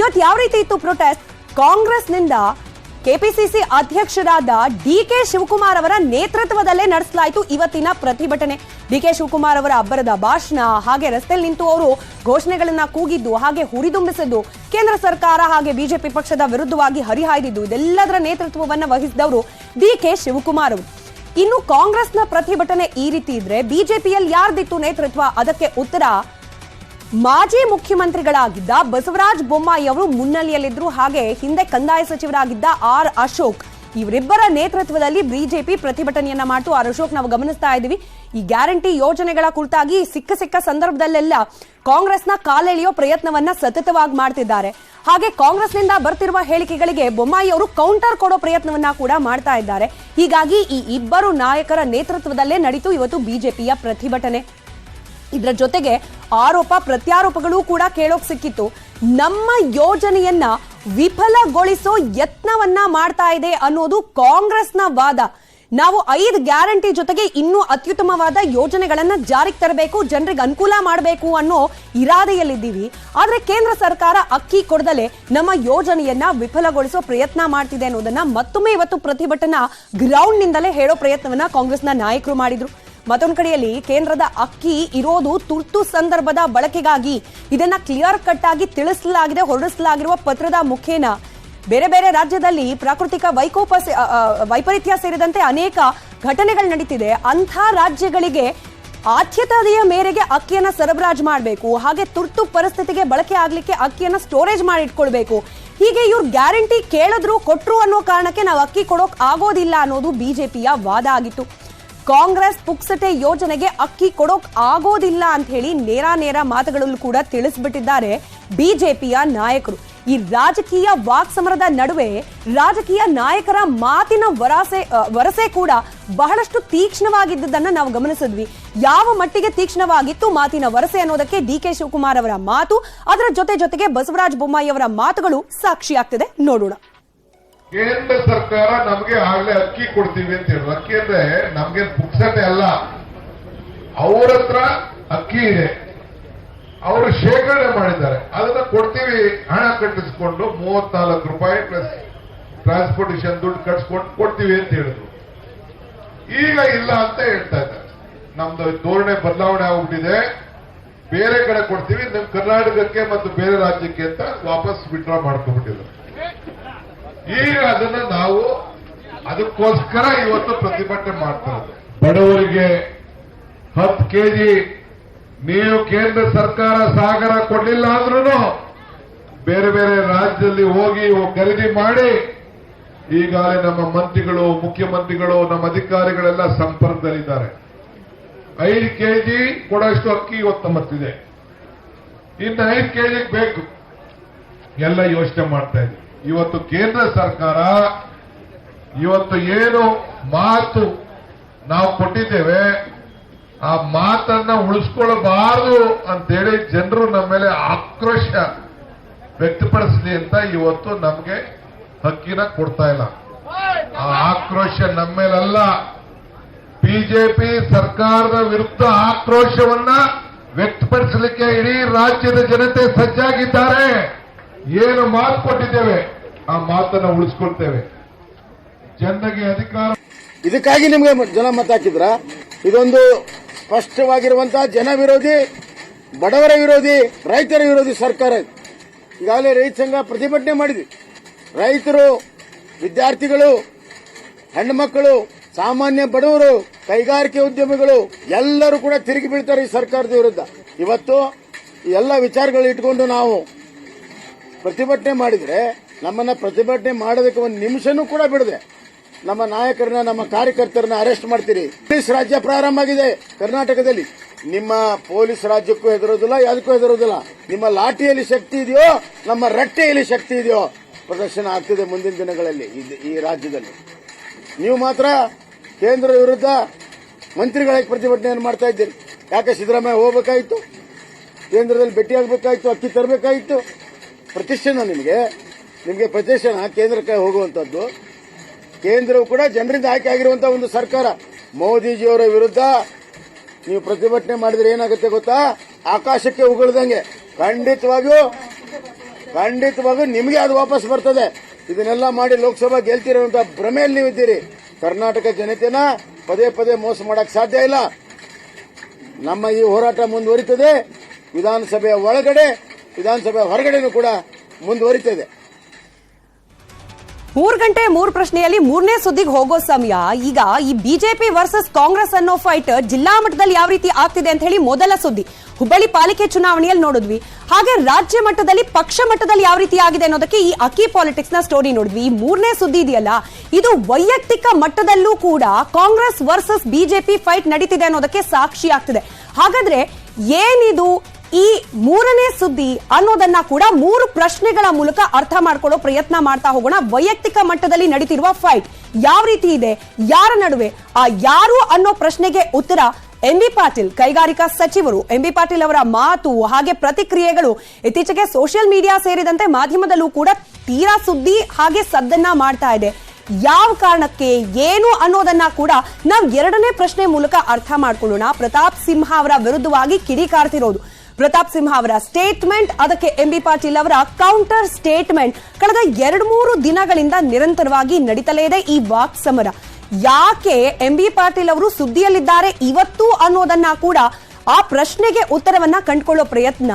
ಇವತ್ತು ಯಾವ ರೀತಿ ಇತ್ತು ಪ್ರೊಟೆಸ್ಟ್? ಕಾಂಗ್ರೆಸ್ನಿಂದ ಕೆಪಿಸಿಸಿ ಅಧ್ಯಕ್ಷರಾದ ಡಿಕೆ ಶಿವಕುಮಾರ್ ಅವರ ನೇತೃತ್ವದಲ್ಲೇ ನಡೆಸಲಾಯಿತು ಇವತ್ತಿನ ಪ್ರತಿಭಟನೆ. ಡಿಕೆ ಶಿವಕುಮಾರ್ ಅವರ ಅಬ್ಬರದ ಭಾಷಣ, ಹಾಗೆ ರಸ್ತೆಯಲ್ಲಿ ನಿಂತು ಅವರು ಘೋಷಣೆಗಳನ್ನ ಕೂಗಿದ್ದು, ಹಾಗೆ ಹುರಿದುಂಬಿಸಿದ್ದು, ಕೇಂದ್ರ ಸರ್ಕಾರ ಹಾಗೆ ಬಿಜೆಪಿ ಪಕ್ಷದ ವಿರುದ್ಧವಾಗಿ ಹರಿಹಾಯ್ದಿದ್ದು, ಇದೆಲ್ಲದರ ನೇತೃತ್ವವನ್ನು ವಹಿಸಿದವರು ಡಿಕೆ ಶಿವಕುಮಾರ್ ಅವರು. ಇನ್ನು ಕಾಂಗ್ರೆಸ್ನ ಪ್ರತಿಭಟನೆ ಈ ರೀತಿ ಇದ್ರೆ ಬಿಜೆಪಿಯಲ್ಲಿ ಯಾರ್ದಿತ್ತು ನೇತೃತ್ವ? ಅದಕ್ಕೆ ಉತ್ತರ ಮಾಜಿ ಮುಖ್ಯಮಂತ್ರಿಗಳಾಗಿದ್ದ ಬಸವರಾಜ ಬೊಮ್ಮಾಯಿ ಅವರು ಮುನ್ನೆಲೆಯಲ್ಲಿದ್ರು, ಹಾಗೆ ಹಿಂದೆ ಕಂದಾಯ ಸಚಿವರಾಗಿದ್ದ ಆರ್ ಅಶೋಕ್, ಇವರಿಬ್ಬರ ನೇತೃತ್ವದಲ್ಲಿ ಬಿಜೆಪಿ ಪ್ರತಿಭಟನೆಯನ್ನ ಮಾಡ್ತು. ಆರ್ ಅಶೋಕ್ ನಾವು ಗಮನಿಸ್ತಾ ಇದ್ದೀವಿ, ಈ ಗ್ಯಾರಂಟಿ ಯೋಜನೆಗಳ ಕುರಿತಾಗಿ ಸಿಕ್ಕ ಸಂದರ್ಭದಲ್ಲೆಲ್ಲ ಕಾಂಗ್ರೆಸ್ನ ಕಾಲೆಳೆಯೋ ಪ್ರಯತ್ನವನ್ನ ಸತತವಾಗಿ ಮಾಡ್ತಿದ್ದಾರೆ. ಹಾಗೆ ಕಾಂಗ್ರೆಸ್ನಿಂದ ಬರ್ತಿರುವ ಹೇಳಿಕೆಗಳಿಗೆ ಬೊಮ್ಮಾಯಿ ಅವರು ಕೌಂಟರ್ ಕೊಡೋ ಪ್ರಯತ್ನವನ್ನ ಕೂಡ ಮಾಡ್ತಾ ಇದ್ದಾರೆ. ಹೀಗಾಗಿ ಈ ಇಬ್ಬರು ನಾಯಕರ ನೇತೃತ್ವದಲ್ಲೇ ನಡೀತು ಇವತ್ತು ಬಿಜೆಪಿಯ ಪ್ರತಿಭಟನೆ. ಇದರ ಜೊತೆಗೆ ಆರೋಪ ಪ್ರತ್ಯಾರೋಪಗಳು ಕೂಡ ಕೇಳೋಕ್ ಸಿಕ್ಕಿತ್ತು. ನಮ್ಮ ಯೋಜನೆಯನ್ನ ವಿಫಲಗೊಳಿಸೋ ಯತ್ನವನ್ನ ಮಾಡ್ತಾ ಇದೆ ಅನ್ನೋದು ಕಾಂಗ್ರೆಸ್ನ ವಾದ. ನಾವು 5 ಗ್ಯಾರಂಟಿ ಜೊತೆಗೆ ಇನ್ನೂ ಅತ್ಯುತ್ತಮವಾದ ಯೋಜನೆಗಳನ್ನ ಜಾರಿಗೆ ತರಬೇಕು, ಜನರಿಗೆ ಅನುಕೂಲ ಮಾಡಬೇಕು ಅನ್ನೋ ಇರಾದೆಯಲ್ಲಿದ್ದೀವಿ. ಆದ್ರೆ ಕೇಂದ್ರ ಸರ್ಕಾರ ಅಕ್ಕಿ ಕೊಡದಲೆ ನಮ್ಮ ಯೋಜನೆಯನ್ನ ವಿಫಲಗೊಳಿಸೋ ಪ್ರಯತ್ನ ಮಾಡ್ತಿದೆ ಅನ್ನೋದನ್ನ ಮತ್ತೊಮ್ಮೆ ಇವತ್ತು ಪ್ರತಿಭಟನಾ ಗ್ರೌಂಡ್ ನಿಂದಲೇ ಹೇಳೋ ಪ್ರಯತ್ನವನ್ನ ಕಾಂಗ್ರೆಸ್ನ ನಾಯಕರು ಮಾಡಿದ್ರು. ಮತ್ತೊಂದು ಕಡೆಯಲ್ಲಿ ಕೇಂದ್ರದ ಅಕ್ಕಿ ಇರೋದು ತುರ್ತು ಸಂದರ್ಭದ ಬಳಕೆಗಾಗಿ, ಇದನ್ನ ಕ್ಲಿಯರ್ ಕಟ್ ಆಗಿ ತಿಳಿಸಲಾಗಿದೆ. ಹೊರಡಿಸಲಾಗಿರುವ ಪತ್ರದ ಮುಖೇನ ಬೇರೆ ಬೇರೆ ರಾಜ್ಯದಲ್ಲಿ ಪ್ರಾಕೃತಿಕ ವೈಪರೀತ್ಯ ಸೇರಿದಂತೆ ಅನೇಕ ಘಟನೆಗಳು ನಡೀತಿದೆ. ಅಂಥ ರಾಜ್ಯಗಳಿಗೆ ಆದ್ಯತೆಯ ಮೇರೆಗೆ ಅಕ್ಕಿಯನ್ನ ಸರಬರಾಜು ಮಾಡಬೇಕು, ಹಾಗೆ ತುರ್ತು ಪರಿಸ್ಥಿತಿಗೆ ಬಳಕೆ ಆಗ್ಲಿಕ್ಕೆ ಅಕ್ಕಿಯನ್ನ ಸ್ಟೋರೇಜ್ ಮಾಡಿ ಇಟ್ಕೊಳ್ಬೇಕು. ಹೀಗೆ ಇವ್ರು ಗ್ಯಾರಂಟಿ ಕೇಳಿದ್ರು ಕೊಟ್ರು ಅನ್ನೋ ಕಾರಣಕ್ಕೆ ನಾವು ಅಕ್ಕಿ ಕೊಡೋಕ್ ಆಗೋದಿಲ್ಲ ಅನ್ನೋದು ಬಿಜೆಪಿಯ ವಾದ ಆಗಿತ್ತು. ಕಾಂಗ್ರೆಸ್ ಪುಕ್ಸಟೆ ಯೋಜನೆಗೆ ಅಕ್ಕಿ ಕೊಡೋಕ್ ಆಗೋದಿಲ್ಲ ಅಂತ ಹೇಳಿ ನೇರ ಮಾತುಗಳಲ್ಲೂ ಕೂಡ ತಿಳಿಸ್ಬಿಟ್ಟಿದ್ದಾರೆ ಬಿಜೆಪಿಯ ನಾಯಕರು. ಈ ರಾಜಕೀಯ ವಾಕ್ಸಮರದ ನಡುವೆ ರಾಜಕೀಯ ನಾಯಕರ ಮಾತಿನ ವರಸೆ ಕೂಡ ಬಹಳಷ್ಟು ತೀಕ್ಷ್ಣವಾಗಿದ್ದದನ್ನ ನಾವು ಗಮನಿಸಿದ್ವಿ. ಯಾವ ಮಟ್ಟಿಗೆ ತೀಕ್ಷ್ಣವಾಗಿತ್ತು ಮಾತಿನ ವರಸೆ ಅನ್ನೋದಕ್ಕೆ ಡಿಕೆ ಶಿವಕುಮಾರ್ ಅವರ ಮಾತು, ಅದರ ಜೊತೆಗೆ ಬಸವರಾಜ ಬೊಮ್ಮಾಯಿ ಅವರ ಮಾತುಗಳು ಸಾಕ್ಷಿಯಾಗ್ತಿದೆ. ನೋಡೋಣ. ಕೇಂದ್ರ ಸರ್ಕಾರ ನಮಗೆ ಆಗ್ಲೇ ಅಕ್ಕಿ ಕೊಡ್ತೀವಿ ಅಂತ ಹೇಳಿದ್ರು. ಅಕ್ಕಿ ಅಂದ್ರೆ ನಮ್ಗೆ ಪುಕ್ಸಟೆ ಅಲ್ಲ, ಅವ್ರ ಹತ್ರ ಅಕ್ಕಿ ಇದೆ, ಅವರು ಶೇಖರಣೆ ಮಾಡಿದ್ದಾರೆ, ಅದನ್ನ ಕೊಡ್ತೀವಿ, ಹಣ ಕಟ್ಟಿಸ್ಕೊಂಡು 34 ರೂಪಾಯಿ ಪ್ಲಸ್ ಟ್ರಾನ್ಸ್ಪೋರ್ಟೇಷನ್ ದುಡ್ಡು ಕಟ್ಸ್ಕೊಂಡು ಕೊಡ್ತೀವಿ ಅಂತ ಹೇಳಿದ್ರು. ಈಗ ಇಲ್ಲ ಅಂತ ಹೇಳ್ತಾ ಇದ್ದಾರೆ. ನಮ್ದು ಧೋರಣೆ ಬದಲಾವಣೆ ಆಗ್ಬಿಟ್ಟಿದೆ, ಬೇರೆ ಕಡೆ ಕೊಡ್ತೀವಿ, ನಿಮ್ ಕರ್ನಾಟಕಕ್ಕೆ ಮತ್ತು ಬೇರೆ ರಾಜ್ಯಕ್ಕೆ ಅಂತ ವಾಪಸ್ ವಿಡ್ರಾ ಮಾಡ್ಕೊಂಡ್ಬಿಟ್ಟಿದ್ದಾರೆ. ಈಗ ಅದನ್ನ ನಾವು ಅದಕ್ಕೋಸ್ಕರ ಇವತ್ತು ಪ್ರತಿಭಟನೆ ಮಾಡ್ತಾ ಇದ್ದೇವೆ. ಬಡವರಿಗೆ 10 ಕೆಜಿ ನೀವು ಕೇಂದ್ರ ಸರ್ಕಾರ ಸಾಗರ ಕೊಡಲಿಲ್ಲ ಅಂದ್ರೂ ಬೇರೆ ಬೇರೆ ರಾಜ್ಯದಲ್ಲಿ ಹೋಗಿ ಖರೀದಿ ಮಾಡಿ ಈಗಾಗಲೇ ನಮ್ಮ ಮಂತ್ರಿಗಳು, ಮುಖ್ಯಮಂತ್ರಿಗಳು, ನಮ್ಮ ಅಧಿಕಾರಿಗಳೆಲ್ಲ ಸಂಪರ್ಕದಲ್ಲಿದ್ದಾರೆ. 5 ಕೆಜಿ ಕೊಡೋಷ್ಟು ಅಕ್ಕಿ ಇವತ್ತು ನಮ್ಮತ್ತಿದೆ. ಇನ್ನು 5 ಕೆಜಿ ಬೇಕು ಎಲ್ಲ ಯೋಚನೆ ಮಾಡ್ತಾ ಇದ್ದೀವಿ. ಇವತ್ತು ಕೇಂದ್ರ ಸರ್ಕಾರ ಇವತ್ತು ಏನು ಮಾತು ನಾವು ಕೊಟ್ಟಿದ್ದೇವೆ ಆ ಮಾತನ್ನ ಉಳಿಸ್ಕೊಳ್ಬಾರದು ಅಂತೇಳಿ ಜನರು ನಮ್ಮ ಮೇಲೆ ಆಕ್ರೋಶ ವ್ಯಕ್ತಪಡಿಸಲಿ ಅಂತ ಇವತ್ತು ನಮಗೆ ಹಕ್ಕಿನ ಕೊಡ್ತಾ ಇಲ್ಲ. ಆ ಆಕ್ರೋಶ ನಮ್ಮ ಮೇಲಲ್ಲ, ಬಿಜೆಪಿ ಸರ್ಕಾರದ ವಿರುದ್ಧ ಆಕ್ರೋಶವನ್ನ ವ್ಯಕ್ತಪಡಿಸಲಿಕ್ಕೆ ಇಡೀ ರಾಜ್ಯದ ಜನತೆ ಸಜ್ಜಾಗಿದ್ದಾರೆ. ಏನು ಮಾತು ಕೊಟ್ಟಿದ್ದೇವೆ ಆ ಮಾತನ್ನ ಉಳಿಸ್ಕೊಳ್ತೇವೆ. ಜನರಿಗೆ ಅಧಿಕಾರ ಇದಕ್ಕಾಗಿ ನಿಮಗೆ ಜನ ಮತ ಹಾಕಿದ್ರ? ಇದೊಂದು ಸ್ಪಷ್ಟವಾಗಿರುವಂತಹ ಜನ ವಿರೋಧಿ, ಬಡವರ ವಿರೋಧಿ, ರೈತರ ವಿರೋಧಿ ಸರ್ಕಾರ. ಈಗಾಗಲೇ ರೈತ ಸಂಘ ಪ್ರತಿಭಟನೆ ಮಾಡಿದ್ವಿ. ರೈತರು, ವಿದ್ಯಾರ್ಥಿಗಳು, ಹೆಣ್ಣುಮಕ್ಕಳು, ಸಾಮಾನ್ಯ ಬಡವರು, ಕೈಗಾರಿಕೆ ಉದ್ಯಮಿಗಳು ಎಲ್ಲರೂ ಕೂಡ ತಿರುಗಿ ಬೀಳ್ತಾರೆ ಈ ಸರ್ಕಾರದ ವಿರುದ್ಧ. ಇವತ್ತು ಈ ಎಲ್ಲ ವಿಚಾರಗಳು ಇಟ್ಕೊಂಡು ನಾವು ಪ್ರತಿಭಟನೆ ಮಾಡಿದ್ರೆ ನಮ್ಮನ್ನ ಪ್ರತಿಭಟನೆ ಮಾಡೋದಕ್ಕೆ ಒಂದು ನಿಮಿಷನೂ ಕೂಡ ಬಿಡದೆ ನಮ್ಮ ನಾಯಕರನ್ನ, ನಮ್ಮ ಕಾರ್ಯಕರ್ತರನ್ನ ಅರೆಸ್ಟ್ ಮಾಡ್ತೀರಿ. ಪೊಲೀಸ್ ರಾಜ್ಯ ಪ್ರಾರಂಭ ಆಗಿದೆ ಕರ್ನಾಟಕದಲ್ಲಿ. ನಿಮ್ಮ ಪೊಲೀಸ್ ರಾಜ್ಯಕ್ಕೂ ಹೆದರೋದಿಲ್ಲ, ಯಾವುದಕ್ಕೂ ಹೆದರೋದಿಲ್ಲ. ನಿಮ್ಮ ಲಾಠಿಯಲ್ಲಿ ಶಕ್ತಿ ಇದೆಯೋ, ನಮ್ಮ ರಟ್ಟೆಯಲ್ಲಿ ಶಕ್ತಿ ಇದೆಯೋ ಪ್ರದರ್ಶನ ಆಗ್ತಿದೆ ಮುಂದಿನ ದಿನಗಳಲ್ಲಿ ಈ ರಾಜ್ಯದಲ್ಲಿ. ನೀವು ಮಾತ್ರ ಕೇಂದ್ರದ ವಿರುದ್ಧ ಮಂತ್ರಿಗಳಾಗಿ ಪ್ರತಿಭಟನೆಯನ್ನು ಮಾಡ್ತಾ ಇದ್ದೀರಿ. ಯಾಕೆ ಸಿದ್ದರಾಮಯ್ಯ ಹೋಗಬೇಕಾಯಿತು, ಕೇಂದ್ರದಲ್ಲಿ ಭೇಟಿಯಾಗಬೇಕಾಯಿತು, ಅಕ್ಕಿ ತರಬೇಕಾಯಿತು? ಪ್ರತಿಷ್ಠೆನ ನಿಮಗೆ ಪ್ರತಿಷ್ಠೆನ ಕೇಂದ್ರಕ್ಕೆ ಹೋಗುವಂತದ್ದು? ಕೇಂದ್ರವು ಕೂಡ ಜನರಿಂದ ಆಯ್ಕೆ ಆಗಿರುವಂತಹ ಒಂದು ಸರ್ಕಾರ. ಮೋದಿಜಿಯವರ ವಿರುದ್ಧ ನೀವು ಪ್ರತಿಭಟನೆ ಮಾಡಿದ್ರೆ ಏನಾಗುತ್ತೆ ಗೊತ್ತಾ? ಆಕಾಶಕ್ಕೆ ಉಗುಳ್ದಂಗೆ ಖಂಡಿತವಾಗಿಯೂ ನಿಮಗೆ ಅದು ವಾಪಸ್ ಬರ್ತದೆ. ಇದನ್ನೆಲ್ಲ ಮಾಡಿ ಲೋಕಸಭಾ ಗೆಲ್ತಿರುವಂತಹ ಭ್ರಮೆಯಲ್ಲಿ ನೀವಿದ್ದೀರಿ. ಕರ್ನಾಟಕ ಜನತೆನ ಪದೇ ಪದೇ ಮೋಸ ಮಾಡಕ್ ಸಾಧ್ಯ ಇಲ್ಲ. ನಮ್ಮ ಈ ಹೋರಾಟ ಮುಂದುವರಿತದೆ. ವಿಧಾನಸಭೆಯ ಒಳಗಡೆ, ವಿಧಾನಸಭೆಯ ಹೊರಗಡೆನೂ ಕೂಡ ಮುಂದುವರಿತದೆ. 3 ಗಂಟೆ 3 ಪ್ರಶ್ನೆಯಲ್ಲಿ 3ನೇ ಸುದ್ದಿಗೆ ಹೋಗೋ ಸಮಯ. ಈಗ ಈ ಬಿಜೆಪಿ ವರ್ಸಸ್ ಕಾಂಗ್ರೆಸ್ ಅನ್ನೋ ಫೈಟ್ ಜಿಲ್ಲಾ ಮಟ್ಟದಲ್ಲಿ ಯಾವ ರೀತಿ ಆಗ್ತಿದೆ ಅಂತ ಹೇಳಿ ಮೊದಲ ಸುದ್ದಿ ಹುಬ್ಬಳ್ಳಿ ಪಾಲಿಕೆ ಚುನಾವಣೆಯಲ್ಲಿ ನೋಡಿದ್ವಿ. ಹಾಗೆ ರಾಜ್ಯ ಮಟ್ಟದಲ್ಲಿ, ಪಕ್ಷ ಮಟ್ಟದಲ್ಲಿ ಯಾವ ರೀತಿ ಆಗಿದೆ ಅನ್ನೋದಕ್ಕೆ ಈ ಅಕ್ಕಿ ಪಾಲಿಟಿಕ್ಸ್ ನ ಸ್ಟೋರಿ ನೋಡಿದ್ವಿ. ಈ 3ನೇ ಸುದ್ದಿ ಇದೆಯಲ್ಲ, ಇದು ವೈಯಕ್ತಿಕ ಮಟ್ಟದಲ್ಲೂ ಕೂಡ ಕಾಂಗ್ರೆಸ್ ವರ್ಸಸ್ ಬಿಜೆಪಿ ಫೈಟ್ ನಡೀತಿದೆ ಅನ್ನೋದಕ್ಕೆ ಸಾಕ್ಷಿ ಆಗ್ತಿದೆ. ಹಾಗಾದ್ರೆ ಏನಿದು ಈ 3ನೇ ಸುದ್ದಿ ಅನ್ನೋದನ್ನ ಕೂಡ 3 ಪ್ರಶ್ನೆಗಳ ಮೂಲಕ ಅರ್ಥ ಮಾಡ್ಕೊಳ್ಳೋ ಪ್ರಯತ್ನ ಮಾಡ್ತಾ ಹೋಗೋಣ. ವೈಯಕ್ತಿಕ ಮಟ್ಟದಲ್ಲಿ ನಡೀತಿರುವ ಫೈಟ್ ಯಾವ ರೀತಿ ಇದೆ, ಯಾರ ನಡುವೆ, ಆ ಯಾರು ಅನ್ನೋ ಪ್ರಶ್ನೆಗೆ ಉತ್ತರ ಎಂಬಿ ಪಾಟೀಲ್, ಕೈಗಾರಿಕಾ ಸಚಿವರು. ಎಂಬಿ ಪಾಟೀಲ್ ಅವರ ಮಾತು ಹಾಗೆ ಪ್ರತಿಕ್ರಿಯೆಗಳು ಇತ್ತೀಚೆಗೆ ಸೋಷಿಯಲ್ ಮೀಡಿಯಾ ಸೇರಿದಂತೆ ಮಾಧ್ಯಮದಲ್ಲೂ ಕೂಡ ತೀರಾ ಸುದ್ದಿ ಹಾಗೆ ಸದ್ದನ್ನ ಮಾಡ್ತಾ ಇದೆ. ಯಾವ ಕಾರಣಕ್ಕೆ, ಏನು ಅನ್ನೋದನ್ನ ಕೂಡ ನಾವು 2ನೇ ಪ್ರಶ್ನೆ ಮೂಲಕ ಅರ್ಥ ಮಾಡ್ಕೊಳ್ಳೋಣ. ಪ್ರತಾಪ್ ಸಿಂಹ ಅವರ ವಿರುದ್ಧವಾಗಿ ಕಿಡಿಕಾರ್ತಿರೋದು ಪ್ರತಾಪ್ ಸಿಂಹ ಅವರ ಸ್ಟೇಟ್ಮೆಂಟ್, ಅದಕ್ಕೆ ಎಂಬಿ ಪಾಟೀಲ್ ಅವರ ಕೌಂಟರ್ ಸ್ಟೇಟ್ಮೆಂಟ್. ಕಳೆದ 2-3 ದಿನಗಳಿಂದ ನಿರಂತರವಾಗಿ ನಡೀತಲೇ ಇದೆ ಈ ವಾಕ್ ಸಮರ. ಯಾಕೆ ಎಂಬಿ ಪಾಟೀಲ್ ಅವರು ಸುದ್ದಿಯಲ್ಲಿದ್ದಾರೆ ಇವತ್ತು ಅನ್ನೋದನ್ನ ಕೂಡ ಆ ಪ್ರಶ್ನೆಗೆ ಉತ್ತರವನ್ನ ಕಂಡುಕೊಳ್ಳೋ ಪ್ರಯತ್ನ.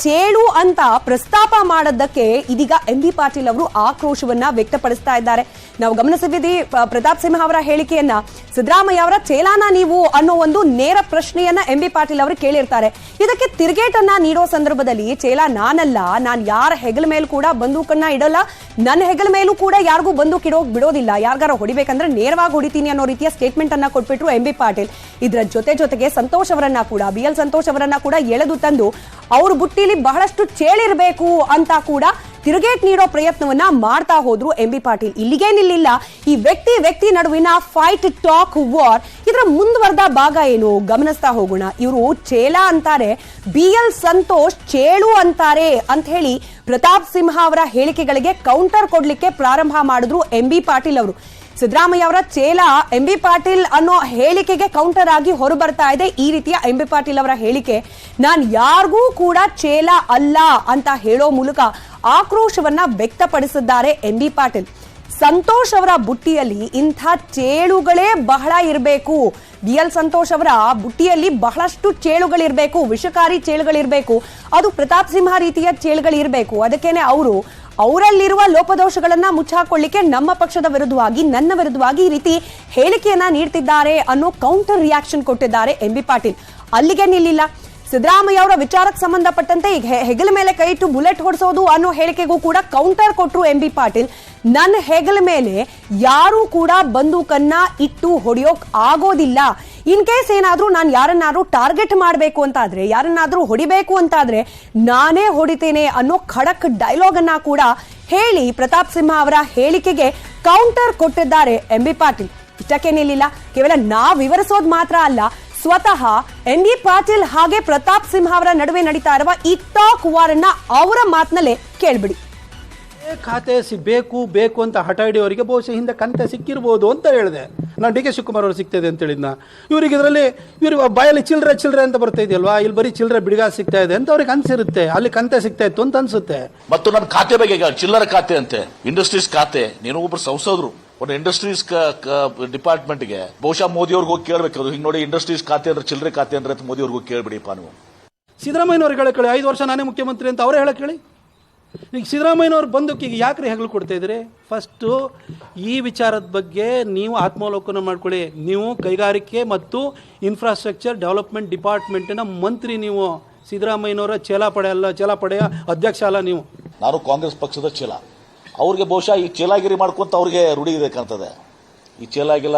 ಚೇಳು ಅಂತ ಪ್ರಸ್ತಾಪ ಮಾಡೋದಕ್ಕೆ ಇದೀಗ ಎಂಬಿ ಪಾಟೀಲ್ ಅವರು ಆಕ್ರೋಶವನ್ನ ವ್ಯಕ್ತಪಡಿಸ್ತಾ ಇದ್ದಾರೆ. ನಾವು ಗಮನಿಸಿದ್ದೀವಿ ಪ್ರತಾಪ್ ಸಿಂಹ ಅವರ ಹೇಳಿಕೆಯನ್ನ. ಸಿದ್ದರಾಮಯ್ಯ ಅವರ ಚೇಲಾನ ನೀವು ಅನ್ನೋ ಒಂದು ನೇರ ಪ್ರಶ್ನೆಯನ್ನ ಎಂಬಿ ಪಾಟೀಲ್ ಅವರು ಕೇಳಿರ್ತಾರೆ. ಇದಕ್ಕೆ ತಿರುಗೇಟನ್ನ ನೀಡೋ ಸಂದರ್ಭದಲ್ಲಿ ಚೇಲ ನಾನಲ್ಲ, ನಾನು ಯಾರ ಹೆಗಲ ಮೇಲೂ ಕೂಡ ಬಂದೂಕನ್ನ ಇಡಲ್ಲ, ನನ್ನ ಹೆಗಲ ಮೇಲೂ ಕೂಡ ಯಾರಿಗೂ ಬಂದೂಕ್ ಇಡೋಕ್ ಬಿಡೋದಿಲ್ಲ, ಯಾರಿಗಾರ ಹೊಡಿಬೇಕಂದ್ರೆ ನೇರವಾಗಿ ಹೊಡಿತೀನಿ ಅನ್ನೋ ರೀತಿಯ ಸ್ಟೇಟ್ಮೆಂಟ್ ಅನ್ನ ಕೊಟ್ಬಿಟ್ರು ಎಂಬಿ ಪಾಟೀಲ್. ಇದರ ಜೊತೆಗೆ ಸಂತೋಷ್ ಅವರನ್ನ ಕೂಡ, BL ಸಂತೋಷ್ ಅವರನ್ನ ಕೂಡ ಎಳೆದು ತಂದು ಅವ್ರ ಬುಟ್ಟಿಲಿ ಬಹಳಷ್ಟು ಚೇಳಿರ್ಬೇಕು ಅಂತ ಕೂಡ ತಿರುಗೇಟ್ ನೀಡೋ ಪ್ರಯತ್ನವನ್ನ ಮಾಡ್ತಾ ಹೋದ್ರು ಎಂಬಿ ಪಾಟೀಲ್. ಇಲ್ಲಿಗೆ ನಿಲ್ಲಿಲ್ಲ. ಈ ವ್ಯಕ್ತಿ ನಡುವಿನ ಫೈಟ್, ಟಾಕ್, ವಾರ್ ಇದರ ಮುಂದುವರೆದ ಭಾಗ ಏನು ಗಮನಿಸ್ತಾ ಹೋಗೋಣ. ಇವರು ಚೇಲ ಅಂತಾರೆ, BL ಸಂತೋಷ್ ಚೇಳು ಅಂತಾರೆ ಅಂತ ಹೇಳಿ ಪ್ರತಾಪ್ ಸಿಂಹ ಅವರ ಹೇಳಿಕೆಗಳಿಗೆ ಕೌಂಟರ್ ಕೊಡ್ಲಿಕ್ಕೆ ಪ್ರಾರಂಭ ಮಾಡಿದ್ರು ಎಂಬಿ ಪಾಟೀಲ್ ಅವರು. ಸಿದ್ದರಾಮಯ್ಯ ಅವರ ಚೇಲ ಎಂಬಿ ಪಾಟೀಲ್ ಅನ್ನೋ ಹೇಳಿಕೆಗೆ ಕೌಂಟರ್ ಆಗಿ ಹೊರಬರ್ತಾ ಇದೆ ಈ ರೀತಿಯ ಎಂಬಿ ಪಾಟೀಲ್ ಅವರ ಹೇಳಿಕೆ. ನಾನು ಯಾರಿಗೂ ಕೂಡ ಚೇಲ ಅಲ್ಲ ಅಂತ ಹೇಳೋ ಮೂಲಕ ಆಕ್ರೋಶವನ್ನ ವ್ಯಕ್ತಪಡಿಸಿದ್ದಾರೆ ಎಂಬಿ ಪಾಟೀಲ್. ಸಂತೋಷ್ ಅವರ ಬುಟ್ಟಿಯಲ್ಲಿ ಇಂಥ ಚೇಳುಗಳೇ ಬಹಳ ಇರಬೇಕು. BL ಸಂತೋಷ್ ಅವರ ಬುಟ್ಟಿಯಲ್ಲಿ ಬಹಳಷ್ಟು ಚೇಳುಗಳಿರ್ಬೇಕು, ವಿಷಕಾರಿ ಚೇಳುಗಳಿರ್ಬೇಕು, ಅದು ಪ್ರತಾಪ್ ಸಿಂಹ ರೀತಿಯ ಚೇಳುಗಳಿರ್ಬೇಕು. ಅದಕ್ಕೇನೆ ಅವರು ಅವರಲ್ಲಿರುವ ಲೋಪದೋಷಗಳನ್ನ ಮುಚ್ಚಾಕೊಳ್ಳಿಕ್ಕೆ ನಮ್ಮ ಪಕ್ಷದ ವಿರುದ್ಧವಾಗಿ, ನನ್ನ ವಿರುದ್ಧವಾಗಿ ಈ ರೀತಿ ಹೇಳಿಕೆಯನ್ನ ನೀಡ್ತಿದ್ದಾರೆ ಅನ್ನೋ ಕೌಂಟರ್ ರಿಯಾಕ್ಷನ್ ಕೊಟ್ಟಿದ್ದಾರೆ ಎಂಬಿ ಪಾಟೀಲ್. ಅಲ್ಲಿಗೆ ನಿಲ್ಲಿಲ್ಲ. ಸಿದ್ದರಾಮಯ್ಯ ಅವರ ವಿಚಾರಕ್ಕೆ ಸಂಬಂಧಪಟ್ಟಂತೆ ಈಗ ಹೆಗಲ ಮೇಲೆ ಕೈ ಇಟ್ಟು ಬುಲೆಟ್ ಹೊಡೆಸೋದು ಅನ್ನೋ ಹೇಳಿಕೆಗೂ ಕೂಡ ಕೌಂಟರ್ ಕೊಟ್ಟರು ಎಂಬಿ ಪಾಟೀಲ್. ನನ್ನ ಹೆಗಲ ಮೇಲೆ ಯಾರೂ ಕೂಡ ಬಂದೂಕನ್ನ ಇಟ್ಟು ಹೊಡೆಯೋಕ್ ಆಗೋದಿಲ್ಲ. ಇನ್ ಕೇಸ್ ಏನಾದ್ರೂ ನಾನು ಯಾರನ್ನಾದ್ರೂ ಟಾರ್ಗೆಟ್ ಮಾಡಬೇಕು ಅಂತಾದ್ರೆ, ಯಾರನ್ನಾದ್ರೂ ಹೊಡಿಬೇಕು ಅಂತಾದ್ರೆ ನಾನೇ ಹೊಡಿತೇನೆ ಅನ್ನೋ ಖಡಕ್ ಡೈಲಾಗ್ ಅನ್ನ ಕೂಡ ಹೇಳಿ ಪ್ರತಾಪ್ ಸಿಂಹ ಅವರ ಹೇಳಿಕೆಗೆ ಕೌಂಟರ್ ಕೊಟ್ಟಿದ್ದಾರೆ ಎಂಬಿ ಪಾಟೀಲ್. ಇಷ್ಟಕ್ಕೆ ನಿಲ್ಲಿಲ್ಲ. ಕೇವಲ ನಾವು ವಿವರಿಸೋದು ಮಾತ್ರ ಅಲ್ಲ, ಸ್ವತಃ ಎಂಬಿ ಪಾಟೀಲ್ ಹಾಗೆ ಪ್ರತಾಪ್ ಸಿಂಹ ಅವರ ನಡುವೆ ನಡೀತಾ ಇರುವ ಈ ಟಾಕ್ ವಾರ್ ಅನ್ನ ಅವರ ಮಾತಿನಲ್ಲೇ ಕೇಳ್ಬಿಡಿ. ಖಾತೆ ಬೇಕು ಅಂತ ಹಠ ಹಿಡಿಯೋರಿಗೆ ಬಹುಶಃ ಹಿಂದೆ ಕಂತೆ ಸಿಕ್ಕಿರ್ಬೋದು ಅಂತ ಹೇಳಿದೆ. ನಾನು ಡಿ ಕೆ ಶಿವಕುಮಾರ್ ಅವರು ಸಿಗ್ತಾ ಇದೆ ಅಂತ ಹೇಳಿದ್ನ. ಇವರಿಗೆ ಇದರಲ್ಲಿ ಬಾಯಲ್ಲಿ ಚಿಲ್ಲರೆ ಅಂತ ಬರ್ತಾ ಇದೆಯಲ್ವಾ, ಇಲ್ಲಿ ಬರೀ ಚಿಲ್ಲರೆ ಬಿಡಿಗ ಸಿಗ್ತಾ ಇದೆ ಅಂತ ಅವ್ರಿಗೆ ಅನ್ಸಿರುತ್ತೆ, ಅಲ್ಲಿ ಕಂತೆ ಸಿಗ್ತಾ ಇತ್ತು ಅಂತ ಅನ್ಸುತ್ತೆ. ಮತ್ತು ನನ್ನ ಖಾತೆ ಬಗ್ಗೆ ಚಿಲ್ಲರೆ ಖಾತೆ ಅಂತೆ, ಇಂಡಸ್ಟ್ರೀಸ್ ಖಾತೆ. ನೀನು ಒಬ್ರು ಸಂಸದರು, ಒಂದು ಇಂಡಸ್ಟ್ರೀಸ್ ಡಿಪಾರ್ಟ್ಮೆಂಟ್ಗೆ ಬಹುಶಃ ಮೋದಿ ಅವ್ರಿಗೆ ಹೋಗಿ ಕೇಳಬೇಕು. ಹಿಂಗೆ ನೋಡಿ ಇಂಡಸ್ಟ್ರೀಸ್ ಖಾತೆ ಅಂದ್ರೆ ಚಿಲ್ಲರೆ ಖಾತೆ ಅಂದ್ರೆ ಮೋದಿ ಅವ್ರಿಗೆ ಹೋಗಿ ಕೇಳ್ಬಿಡಿಪ್ಪ ನೀವು. ಸಿದ್ದರಾಮಯ್ಯನವ್ರಿಗೆ ಹೇಳಕ್ ಹೇಳಿ, 5 ವರ್ಷ ನಾನೇ ಮುಖ್ಯಮಂತ್ರಿ ಅಂತ ಅವರೇ ಹೇಳಕ್ ಹೇಳಿ. ಈಗ ಸಿದ್ದರಾಮಯ್ಯನವ್ರು ಬಂದಕ್ಕೆ ಈಗ ಯಾಕ್ರಿ ಹೆಗಲು ಕೊಡ್ತಾ ಇದ್ರಿ? ಫಸ್ಟು ಈ ವಿಚಾರದ ಬಗ್ಗೆ ನೀವು ಆತ್ಮಾವಲೋಕನ ಮಾಡ್ಕೊಳ್ಳಿ. ನೀವು ಕೈಗಾರಿಕೆ ಮತ್ತು ಇನ್ಫ್ರಾಸ್ಟ್ರಕ್ಚರ್ ಡೆವಲಪ್ಮೆಂಟ್ ಡಿಪಾರ್ಟ್ಮೆಂಟಿನ ಮಂತ್ರಿ. ನೀವು ಸಿದ್ದರಾಮಯ್ಯನವರ ಚೇಲಾಪಡೆಯ ಅಧ್ಯಕ್ಷ ಅಲ್ಲ ನೀವು. ನಾನು ಕಾಂಗ್ರೆಸ್ ಪಕ್ಷದ ಚೇಲ. ಅವ್ರಿಗೆ ಬಹುಶಃ ಈ ಚೇಲಾಗಿರಿ ಮಾಡ್ಕೊಂತ ಅವ್ರಿಗೆ ರೂಢಿ ಇದೆ ಕಾಣ್ತದೆ. ಈ ಚೇಲಾಗಿಲ್ಲ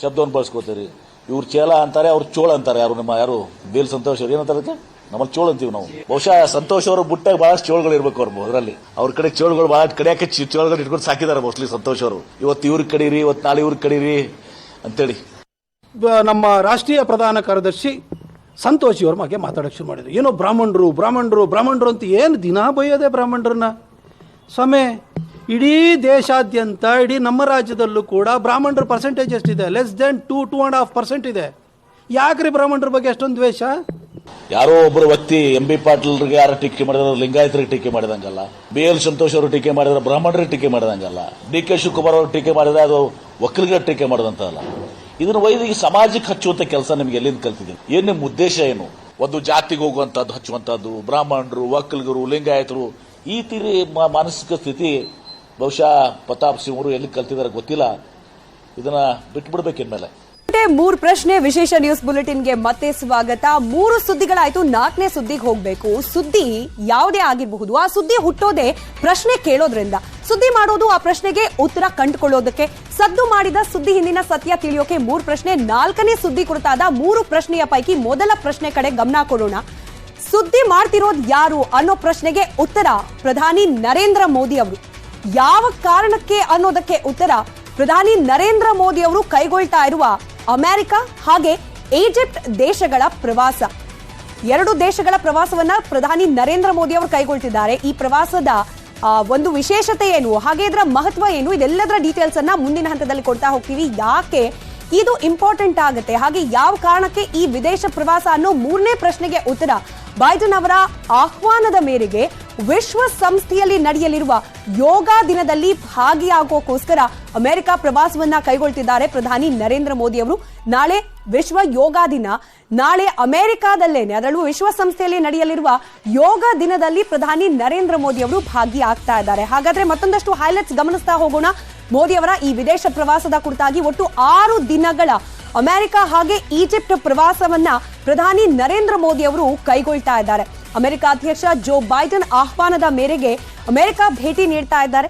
ಶಬ್ದವನ್ನು ಬಳಸ್ಕೋತೀರಿ. ಇವ್ರು ಚೇಲ ಅಂತಾರೆ, ಅವ್ರು ಚೋಳ ಅಂತಾರೆ. ಯಾರು ಬೇಲ್ ಸಂತೋಷ್ ಅವ್ರು ಏನಂತಾರೆ ಅದಕ್ಕೆ? ನಮ್ಮಲ್ಲಿ ಚೋಳ ಅಂತೀವಿ ನಾವು. ಬಹುಶಃ ಸಂತೋಷ್ ಅವರು ಬುಟ್ಟಾಗ ಬಹಳಷ್ಟು ಚೋಳುಗಳು ಇರ್ಬೇಕು ಅವ್ರು. ಅದರಲ್ಲಿ ಅವ್ರ ಕಡೆ ಚೋಳುಗಳು ಬಹಳ ಕಡಿಯಾಕೆ ಚೋಳುಗಳು ಇಟ್ಕೊಂಡು ಸಾಕಿದ್ದಾರೆ ಮೋಸ್ಟ್ಲಿ ಸಂತೋಷ್ ಅವರು. ಇವತ್ತು ಇವ್ರಿಗೆ ಕಡೀರಿ, ಇವತ್ತು ನಾಳೆ ಇವ್ರಿಗೆ ಕಡೀರಿ ಅಂತೇಳಿ ನಮ್ಮ ರಾಷ್ಟ್ರೀಯ ಪ್ರಧಾನ ಕಾರ್ಯದರ್ಶಿ ಸಂತೋಷಿ ಅವ್ರ ಬಗ್ಗೆ ಮಾತಾಡಕ್ಕೆ ಶುರು ಮಾಡಿದ್ರು. ಏನೋ ಬ್ರಾಹ್ಮಣರು ಅಂತ ಏನು ದಿನ ಬೈಯೋದೆ ಬ್ರಾಹ್ಮಣರನ್ನ. ಸ್ವಾಮಿ, ಇಡೀ ದೇಶಾದ್ಯಂತ, ಇಡೀ ನಮ್ಮ ರಾಜ್ಯದಲ್ಲೂ ಕೂಡ ಬ್ರಾಹ್ಮಣರ ಪರ್ಸೆಂಟೇಜ್ ಎಷ್ಟಿದೆ? ಲೆಸ್ ದೆನ್ 2.5% ಇದೆ. ಯಾಕ್ರಿ ಬ್ರಾಹ್ಮಣರ ಬಗ್ಗೆ ಅಷ್ಟೊಂದು ದ್ವೇಷ? ಯಾರೋ ಒಬ್ಬರು ವ್ಯಕ್ತಿ ಎಂಬಿ ಪಾಟೀಲ್ರಿಗೆ ಯಾರು ಟೀಕೆ ಮಾಡಿದ್ರು, ಲಿಂಗಾಯತರಿಗೆ ಟೀಕೆ ಮಾಡಿದಂಗಲ್ಲ. BL ಸಂತೋಷ್ ಅವರು ಟೀಕೆ ಮಾಡಿದ್ರೆ ಬ್ರಾಹ್ಮಣರಿಗೆ ಟೀಕೆ ಮಾಡಿದಂಗಲ್ಲ. DK ಶಿವಕುಮಾರ್ ಅವರು ಟೀಕೆ ಮಾಡಿದ್ರೆ ಅದು ಒಕ್ಕಲಿಗರ ಟೀಕೆ ಮಾಡಿದಂತಲ್ಲ. ಇದನ್ನು ವೈದ್ಯ ಸಮಾಜಕ್ಕೆ ಹಚ್ಚುವಂತ ಕೆಲಸ ನಿಮ್ಗೆ ಎಲ್ಲಿಂದ ಕಲ್ತಿದ್ದೀವಿ? ಏನು ನಿಮ್ಮ ಉದ್ದೇಶ ಏನು? ಒಂದು ಜಾತಿಗೆ ಹೋಗುವಂತದ್ದು ಹಚ್ಚುವಂತದ್ದು, ಬ್ರಾಹ್ಮಣರು, ಒಕ್ಕಲಿಗರು, ಲಿಂಗಾಯತರು, ಈ ತೀರಿ ಮಾನಸಿಕ ಸ್ಥಿತಿ ಬಹುಶಃ ಪ್ರತಾಪ್ ಸಿಂಹ ಅವರು ಎಲ್ಲಿ ಕಲ್ತಿದ್ದಾರೆ ಗೊತ್ತಿಲ್ಲ. ಇದನ್ನ ಬಿಟ್ಬಿಡ್ಬೇಕಿನ್ಮೇಲೆ. 3 ಪ್ರಶ್ನೆ ವಿಶೇಷ ನ್ಯೂಸ್ ಬುಲೆಟಿನ್ಗೆ ಮತ್ತೆ ಸ್ವಾಗತ. 3 ಸುದ್ದಿಗಳಾಯ್ತು, 4ನೇ ಸುದ್ದಿಗೆ ಹೋಗ್ಬೇಕು. ಸುದ್ದಿ ಯಾವುದೇ ಆಗಿರಬಹುದು, ಆ ಸುದ್ದಿ ಹುಟ್ಟೋದೇ ಪ್ರಶ್ನೆ ಕೇಳೋದ್ರಿಂದ. ಸುದ್ದಿ ಮಾಡೋದು ಆ ಪ್ರಶ್ನೆಗೆ ಉತ್ತರ ಕಂಡುಕೊಳ್ಳೋದಕ್ಕೆ. ಸದ್ದು ಮಾಡಿದ ಸುದ್ದಿ ಹಿಂದಿನ ಸತ್ಯ ತಿಳಿಯೋಕೆ 3 ಪ್ರಶ್ನೆ. 4ನೇ ಸುದ್ದಿ ಕುರಿತಾದ 3 ಪ್ರಶ್ನೆಯ ಪೈಕಿ ಮೊದಲ ಪ್ರಶ್ನೆ ಕಡೆ ಗಮನ ಕೊಡೋಣ. ಸುದ್ದಿ ಮಾಡ್ತಿರೋದು ಯಾರು ಅನ್ನೋ ಪ್ರಶ್ನೆಗೆ ಉತ್ತರ ಪ್ರಧಾನಿ ನರೇಂದ್ರ ಮೋದಿ ಅವರು. ಯಾವ ಕಾರಣಕ್ಕೆ ಅನ್ನೋದಕ್ಕೆ ಉತ್ತರ ಪ್ರಧಾನಿ ನರೇಂದ್ರ ಮೋದಿ ಅವರು ಕೈಗೊಳ್ತಾ ಇರುವ ಅಮೆರಿಕ ಹಾಗೆ ಈಜಿಪ್ಟ್ ದೇಶಗಳ ಪ್ರವಾಸ. 2 ದೇಶಗಳ ಪ್ರವಾಸವನ್ನ ಪ್ರಧಾನಿ ನರೇಂದ್ರ ಮೋದಿ ಅವರು ಕೈಗೊಳ್ತಿದ್ದಾರೆ. ಈ ಪ್ರವಾಸದ ಒಂದು ವಿಶೇಷತೆ ಏನು, ಹಾಗೆ ಇದರ ಮಹತ್ವ ಏನು, ಇದೆಲ್ಲದರ ಡೀಟೇಲ್ಸ್ ಅನ್ನ ಮುಂದಿನ ಹಂತದಲ್ಲಿ ಕೊಡ್ತಾ ಹೋಗ್ತೀವಿ. ಯಾಕೆ ಇದು ಇಂಪಾರ್ಟೆಂಟ್ ಆಗುತ್ತೆ, ಹಾಗೆ ಯಾವ ಕಾರಣಕ್ಕೆ ಈ ವಿದೇಶ ಪ್ರವಾಸ ಅನ್ನೋ 3ನೇ ಪ್ರಶ್ನೆಗೆ ಉತ್ತರ ಬೈಡನ್ ಅವರ ಆಹ್ವಾನದ ಮೇರೆಗೆ ವಿಶ್ವಸಂಸ್ಥೆಯಲ್ಲಿ ನಡೆಯಲಿರುವ ಯೋಗ ದಿನದಲ್ಲಿ ಭಾಗಿಯಾಗೋಕ್ಕೋಸ್ಕರ ಅಮೆರಿಕ ಪ್ರವಾಸವನ್ನ ಕೈಗೊಳ್ತಿದ್ದಾರೆ ಪ್ರಧಾನಿ ನರೇಂದ್ರ ಮೋದಿ ಅವರು. ನಾಳೆ ವಿಶ್ವ ಯೋಗ ದಿನ. ನಾಳೆ ಅಮೆರಿಕಾದಲ್ಲೇನೆ, ಅದರಲ್ಲೂ ವಿಶ್ವಸಂಸ್ಥೆಯಲ್ಲಿ ನಡೆಯಲಿರುವ ಯೋಗ ದಿನದಲ್ಲಿ ಪ್ರಧಾನಿ ನರೇಂದ್ರ ಮೋದಿ ಅವರು ಭಾಗಿಯಾಗ್ತಾ ಇದ್ದಾರೆ. ಹಾಗಾದ್ರೆ ಮತ್ತೊಂದಷ್ಟು ಹೈಲೈಟ್ಸ್ ಗಮನಿಸ್ತಾ ಹೋಗೋಣ. ಮೋದಿ ಅವರ ಈ ವಿದೇಶ ಪ್ರವಾಸದ ಕುರಿತಾಗಿ ಒಟ್ಟು 6 ದಿನಗಳ ಅಮೆರಿಕ ಹಾಗೆ ಈಜಿಪ್ಟ್ ಪ್ರವಾಸವನ್ನ ಪ್ರಧಾನಿ ನರೇಂದ್ರ ಮೋದಿ ಅವರು ಕೈಗೊಳ್ತಾ ಇದ್ದಾರೆ. ಅಮೆರಿಕ ಅಧ್ಯಕ್ಷ ಜೋ ಬೈಡನ್ ಆಹ್ವಾನದ ಮೇರೆಗೆ ಅಮೆರಿಕ ಭೇಟಿ ನೀಡ್ತಾ ಇದ್ದಾರೆ.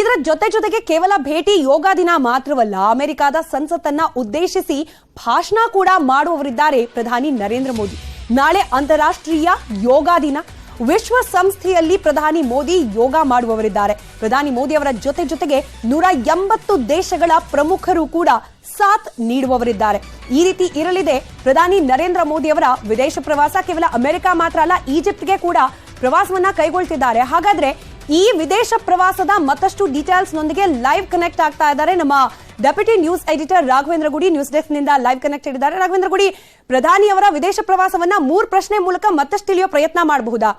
ಇದರ ಜೊತೆಗೆ ಕೇವಲ ಭೇಟಿ ಯೋಗ ದಿನ ಮಾತ್ರವಲ್ಲ, ಅಮೆರಿಕದ ಸಂಸತ್ತನ್ನ ಉದ್ದೇಶಿಸಿ ಭಾಷಣ ಕೂಡ ಮಾಡುವವರಿದ್ದಾರೆ ಪ್ರಧಾನಿ ನರೇಂದ್ರ ಮೋದಿ. ನಾಳೆ ಅಂತಾರಾಷ್ಟ್ರೀಯ ಯೋಗ ದಿನ. ವಿಶ್ವಸಂಸ್ಥೆಯಲ್ಲಿ ಪ್ರಧಾನಿ ಮೋದಿ ಯೋಗ ಮಾಡುವವರಿದ್ದಾರೆ. ಪ್ರಧಾನಿ ಮೋದಿ ಅವರ ಜೊತೆಗೆ 180 ದೇಶಗಳ ಪ್ರಮುಖರು ಕೂಡ ಸಾಥ್ ನೀಡುವವರಿದ್ದಾರೆ. ಈ ರೀತಿ ಇರಲಿದೆ ಪ್ರಧಾನಿ ನರೇಂದ್ರ ಮೋದಿ ಅವರ ವಿದೇಶ ಪ್ರವಾಸ. ಕೇವಲ ಅಮೆರಿಕ ಮಾತ್ರ ಅಲ್ಲ, ಈಜಿಪ್ಟ್ಗೆ ಕೂಡ ಪ್ರವಾಸವನ್ನ ಕೈಗೊಳ್ತಿದ್ದಾರೆ. ಹಾಗಾದ್ರೆ ಈ ವಿದೇಶ ಪ್ರವಾಸದ ಮತ್ತಷ್ಟು ಡೀಟೇಲ್ಸ್ ನೊಂದಿಗೆ ಲೈವ್ ಕನೆಕ್ಟ್ ಆಗ್ತಾ ಇದ್ದಾರೆ ನಮ್ಮ ಡೆಪ್ಯೂಟಿ ನ್ಯೂಸ್ ಎಡಿಟರ್ ರಾಘವೇಂದ್ರ ಗುಡಿ. ನ್ಯೂಸ್ ಡೆಸ್ಕ್ ನಿಂದ ಲೈವ್ ಕನೆಕ್ಟ್ ಇದ್ದಾರೆ. ರಾಘವೇಂದ್ರ ಗುಡಿ, ಪ್ರಧಾನಿಯವರ ವಿದೇಶ ಪ್ರವಾಸವನ್ನ 3 ಪ್ರಶ್ನೆ ಮೂಲಕ ಮತ್ತಷ್ಟು ತಿಳಿಯೋ ಪ್ರಯತ್ನ ಮಾಡಬಹುದಾ?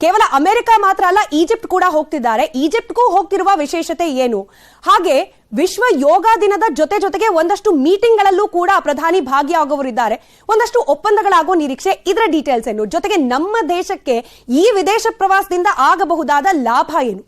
ಕೇವಲ ಅಮೆರಿಕ ಮಾತ್ರ ಅಲ್ಲ, ಈಜಿಪ್ಟ್ ಕೂಡ ಹೋಗ್ತಿದ್ದಾರೆ. ಈಜಿಪ್ಟ್ಗೂ ಹೋಗ್ತಿರುವ ವಿಶೇಷತೆ ಏನು? ಹಾಗೆ ವಿಶ್ವ ಯೋಗ ದಿನದ ಜೊತೆಗೆ ಒಂದಷ್ಟು ಮೀಟಿಂಗ್ಗಳಲ್ಲೂ ಕೂಡ ಪ್ರಧಾನಿ ಭಾಗಿಯಾಗುವವರಿದ್ದಾರೆ. ಒಂದಷ್ಟು ಒಪ್ಪಂದಗಳಾಗೋ ನಿರೀಕ್ಷೆ. ಇದರ ಡೀಟೇಲ್ಸ್ ಏನು? ಜೊತೆಗೆ ನಮ್ಮ ದೇಶಕ್ಕೆ ಈ ವಿದೇಶ ಪ್ರವಾಸದಿಂದ ಆಗಬಹುದಾದ ಲಾಭ ಏನು?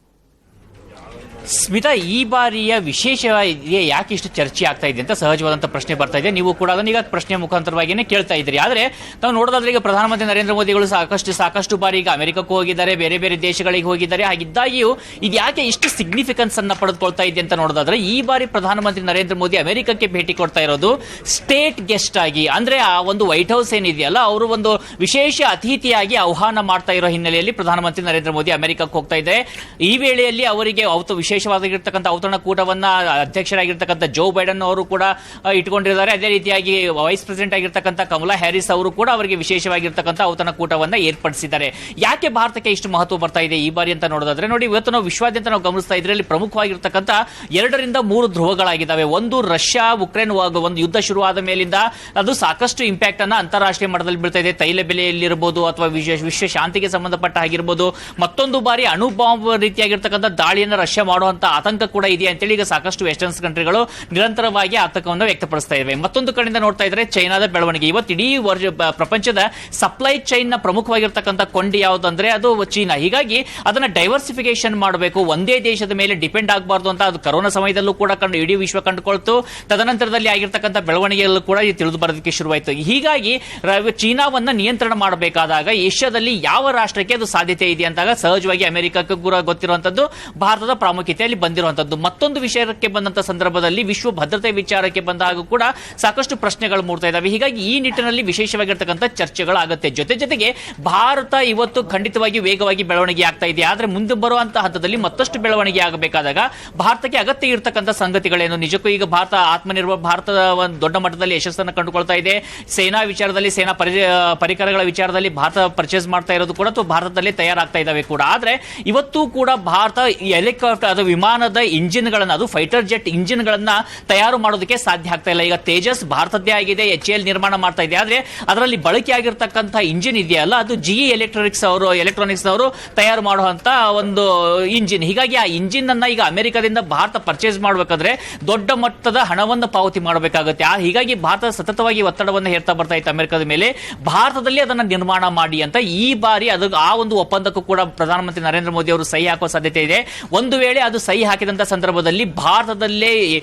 ಸ್ಮಿತಾ, ಈ ಬಾರಿಯ ವಿಶೇಷವಾಗಿ ಯಾಕೆ ಇಷ್ಟು ಚರ್ಚೆ ಆಗ್ತಾ ಇದೆ ಅಂತ ಸಹಜವಾದಂಥ ಪ್ರಶ್ನೆ ಬರ್ತಾ ಇದೆ. ನೀವು ಕೂಡ ಅದನ್ನ ಈಗ ಪ್ರಶ್ನೆ ಮುಖಾಂತರವಾಗಿಯೇ ಕೇಳ್ತಾ ಇದ್ದೀರಿ. ಆದರೆ ನಾವು ನೋಡೋದಾದ್ರೆ ಈಗ ಪ್ರಧಾನಮಂತ್ರಿ ನರೇಂದ್ರ ಮೋದಿಗಳು ಸಾಕಷ್ಟು ಬಾರಿ ಈಗ ಅಮೆರಿಕಕ್ಕೂ ಹೋಗಿದ್ದಾರೆ, ಬೇರೆ ಬೇರೆ ದೇಶಗಳಿಗೆ ಹೋಗಿದ್ದಾರೆ. ಹಾಗಿದ್ದಾಗಿಯೂ ಇದು ಯಾಕೆ ಇಷ್ಟು ಸಿಗ್ನಿಫಿಕೆನ್ಸ್ ಅನ್ನ ಪಡೆದುಕೊಳ್ತಾ ಇದೆ ಅಂತ ನೋಡೋದಾದ್ರೆ, ಈ ಬಾರಿ ಪ್ರಧಾನಮಂತ್ರಿ ನರೇಂದ್ರ ಮೋದಿ ಅಮೆರಿಕಕ್ಕೆ ಭೇಟಿ ಕೊಡ್ತಾ ಇರೋದು ಸ್ಟೇಟ್ ಗೆಸ್ಟ್ ಆಗಿ, ಅಂದ್ರೆ ಆ ಒಂದು ವೈಟ್ ಹೌಸ್ ಏನಿದೆಯಲ್ಲ, ಅವರು ಒಂದು ವಿಶೇಷ ಅತಿಥಿಯಾಗಿ ಆಹ್ವಾನ ಮಾಡ್ತಾ ಇರೋ ಹಿನ್ನೆಲೆಯಲ್ಲಿ ಪ್ರಧಾನಮಂತ್ರಿ ನರೇಂದ್ರ ಮೋದಿ ಅಮೆರಿಕಕ್ಕೆ ಹೋಗ್ತಾ ಇದ್ದಾರೆ. ಈ ವೇಳೆಯಲ್ಲಿ ಅವರಿಗೆ ವಿಶೇಷವಾಗಿರ್ತಕ್ಕಂಥ ಔತಣಕೂಟವನ್ನ ಅಧ್ಯಕ್ಷರಾಗಿರ್ತಕ್ಕಂಥ ಜೋ ಬೈಡನ್ ಅವರು ಕೂಡ ಇಟ್ಕೊಂಡಿದ್ದಾರೆ. ಅದೇ ರೀತಿಯಾಗಿ ವೈಸ್ ಪ್ರೆಸಿಡೆಂಟ್ ಆಗಿರ್ತಕ್ಕಂಥ ಕಮಲಾ ಹ್ಯಾರಿಸ್ ಅವರು ಕೂಡ ಅವರಿಗೆ ವಿಶೇಷವಾಗಿರ್ತಕ್ಕಂಥ ಔತಣಕೂಟವನ್ನ ಏರ್ಪಡಿಸಿದ್ದಾರೆ. ಯಾಕೆ ಭಾರತಕ್ಕೆ ಇಷ್ಟು ಮಹತ್ವ ಬರ್ತಾ ಇದೆ ಈ ಬಾರಿ ಅಂತ ನೋಡೋದಾದ್ರೆ, ನೋಡಿ, ಇವತ್ತು ನಾವು ವಿಶ್ವಾದ್ಯಂತ ನಾವು ಗಮನಿಸ್ತಾ ಇದರಲ್ಲಿ ಪ್ರಮುಖವಾಗಿರ್ತಕ್ಕಂಥ 2 ರಿಂದ 3 ಧ್ರುವಗಳಾಗಿದ್ದಾವೆ. ಒಂದು, ರಷ್ಯಾ ಉಕ್ರೇನ್ ಒಂದು ಯುದ್ಧ ಶುರುವಾದ ಮೇಲಿಂದ ಅದು ಸಾಕಷ್ಟು ಇಂಪ್ಯಾಕ್ಟ್ ಅನ್ನ ಅಂತಾರಾಷ್ಟ್ರೀಯ ಮಟ್ಟದಲ್ಲಿ ಬೀಳ್ತಾ ಇದೆ. ತೈಲ ಬೆಲೆಯಲ್ಲಿರ್ಬೋದು ಅಥವಾ ವಿಶ್ವ ಶಾಂತಿಗೆ ಸಂಬಂಧಪಟ್ಟ ಆಗಿರ್ಬೋದು. ಮತ್ತೊಂದು ಬಾರಿ ಅಣು ಬಾಂಬ್ ರೀತಿಯಾಗಿರ್ತಕ್ಕಂಥ ದಾಳಿಯನ್ನು ರಷ್ಯಾ ಮಾಡುವಂತ ಆತಂಕ ಕೂಡ ಇದೆ ಅಂತೇಳಿ ಈಗ ಸಾಕಷ್ಟು ವೆಸ್ಟರ್ನ್ಸ್ ಕಂಟ್ರಿಗಳು ನಿರಂತರವಾಗಿ ಆತಂಕವನ್ನು ವ್ಯಕ್ತಪಡಿಸ್ತಾ ಇವೆ. ಮತ್ತೊಂದು ಕಡೆಯಿಂದ ನೋಡ್ತಾ ಇದ್ರೆ ಚೈನಾದ ಬೆಳವಣಿಗೆ. ಇವತ್ತು ಇಡೀ ಪ್ರಪಂಚದ ಸಪ್ಲೈ ಚೈನ್ ನ ಪ್ರಮುಖವಾಗಿರ್ತಕ್ಕಂಥ ಕೊಂಡಿ ಯಾವುದಂದ್ರೆ ಅದು ಚೀನಾ. ಹೀಗಾಗಿ ಅದನ್ನ ಡೈವರ್ಸಿಫಿಕೇಶನ್ ಮಾಡಬೇಕು, ಒಂದೇ ದೇಶದ ಮೇಲೆ ಡಿಪೆಂಡ್ ಆಗಬಾರ್ದು ಅಂತ ಅದು ಕರೋನಾ ಸಮಯದಲ್ಲೂ ಕೂಡ ಇಡೀ ವಿಶ್ವ ಕಂಡುಕೊಳ್ತು. ತದನಂತರದಲ್ಲಿ ಆಗಿರ್ತಕ್ಕಂಥ ಬೆಳವಣಿಗೆಯಲ್ಲೂ ಕೂಡ ತಿಳಿದು ಬರೋದಕ್ಕೆ ಶುರುವಾಯಿತು. ಹೀಗಾಗಿ ಚೀನಾವನ್ನ ನಿಯಂತ್ರಣ ಮಾಡಬೇಕಾದಾಗ ಏಷ್ಯಾದಲ್ಲಿ ಯಾವ ರಾಷ್ಟ್ರಕ್ಕೆ ಅದು ಸಾಧ್ಯತೆ ಇದೆ ಅಂತಾಗ ಸಹಜವಾಗಿ ಅಮೆರಿಕಕ್ಕೂ ಕೂಡ ಗೊತ್ತಿರುವಂತದ್ದು ಭಾರತದ ಪ್ರಾಮುಖ್ಯತೆಯಲ್ಲಿ ಬಂದಿರುವಂತದ್ದು. ಮತ್ತೊಂದು ವಿಷಯಕ್ಕೆ ಬಂದಂತ ಸಂದರ್ಭದಲ್ಲಿ ವಿಶ್ವ ಭದ್ರತೆ ವಿಚಾರಕ್ಕೆ ಬಂದಾಗ ಕೂಡ ಸಾಕಷ್ಟು ಪ್ರಶ್ನೆಗಳು ಮೂಡ್ತಾ ಇದ್ದಾವೆ. ಹೀಗಾಗಿ ಈ ನಿಟ್ಟಿನಲ್ಲಿ ವಿಶೇಷವಾಗಿರ್ತಕ್ಕಂಥ ಚರ್ಚೆಗಳಾಗುತ್ತೆ. ಜೊತೆಗೆ ಭಾರತ ಇವತ್ತು ಖಂಡಿತವಾಗಿ ವೇಗವಾಗಿ ಬೆಳವಣಿಗೆ ಆಗ್ತಾ ಇದೆ. ಆದ್ರೆ ಮುಂದೆ ಬರುವಂತಹ ಹಂತದಲ್ಲಿ ಮತ್ತಷ್ಟು ಬೆಳವಣಿಗೆ ಆಗಬೇಕಾದಾಗ ಭಾರತಕ್ಕೆ ಅಗತ್ಯ ಇರತಕ್ಕಂಥ ಸಂಗತಿಗಳೇನು? ನಿಜಕ್ಕೂ ಈಗ ಭಾರತ ಆತ್ಮನಿರ್ಭರ ಭಾರತದ ಒಂದು ದೊಡ್ಡ ಮಟ್ಟದಲ್ಲಿ ಯಶಸ್ಸನ್ನು ಕಂಡುಕೊಳ್ತಾ ಇದೆ. ಸೇನಾ ವಿಚಾರದಲ್ಲಿ, ಸೇನಾ ಪರಿಕರಗಳ ವಿಚಾರದಲ್ಲಿ ಭಾರತ ಪರ್ಚೇಸ್ ಮಾಡ್ತಾ ಇರೋದು ಕೂಡ ಭಾರತದಲ್ಲಿ ತಯಾರಾಗ್ತಾ ಇದ್ದಾವೆ ಕೂಡ. ಆದ್ರೆ ಇವತ್ತು ಕೂಡ ಭಾರತ ಹೆಲಿಕಾಪ್ಟರ್ ಅಥವಾ ವಿಮಾನದ ಇಂಜಿನ್ ಗಳನ್ನ, ಅದು ಫೈಟರ್ ಜೆಟ್ ಇಂಜಿನ್ ಗಳನ್ನ ತಯಾರು ಮಾಡೋದಕ್ಕೆ ಸಾಧ್ಯ ಆಗ್ತಾ ಇಲ್ಲ. ಈಗ ತೇಜಸ್ ಭಾರತದ್ದೇ ಆಗಿದೆ, HAL ನಿರ್ಮಾಣ ಮಾಡ್ತಾ ಇದೆ. ಆದ್ರೆ ಅದರಲ್ಲಿ ಬಳಕೆ ಆಗಿರ್ತಕ್ಕಂಥ ಇಂಜಿನ್ ಇದೆಯಲ್ಲ, ಅದು GE ಎಲೆಕ್ಟ್ರಾನಿಕ್ಸ್ ಅವರು ತಯಾರು ಮಾಡುವಂತ ಒಂದು ಇಂಜಿನ್. ಹೀಗಾಗಿ ಆ ಇಂಜಿನ್ ಅನ್ನ ಈಗ ಅಮೆರಿಕದಿಂದ ಭಾರತ ಪರ್ಚೇಸ್ ಮಾಡಬೇಕಾದ್ರೆ ದೊಡ್ಡ ಮಟ್ಟದ ಹಣವನ್ನು ಪಾವತಿ ಮಾಡಬೇಕಾಗುತ್ತೆ. ಹೀಗಾಗಿ ಭಾರತ ಸತತವಾಗಿ ಒತ್ತಡವನ್ನು ಹೇರ್ತಾ ಬರ್ತಾ ಇತ್ತು ಅಮೆರಿಕದ ಮೇಲೆ, ಭಾರತದಲ್ಲಿ ಅದನ್ನ ನಿರ್ಮಾಣ ಮಾಡಿ ಅಂತ. ಈ ಬಾರಿ ಅದು ಆ ಒಂದು ಒಪ್ಪಂದಕ್ಕೂ ಕೂಡ ಪ್ರಧಾನಮಂತ್ರಿ ನರೇಂದ್ರ ಮೋದಿ ಅವರು ಸಹಿ ಹಾಕುವ ಸಾಧ್ಯತೆ ಇದೆ. ಒಂದು ವೇಳೆ ಅದು ಸಹಿ ಹಾಕಿದಂತ ಸಂದರ್ಭದಲ್ಲಿ ಭಾರತದಲ್ಲೇ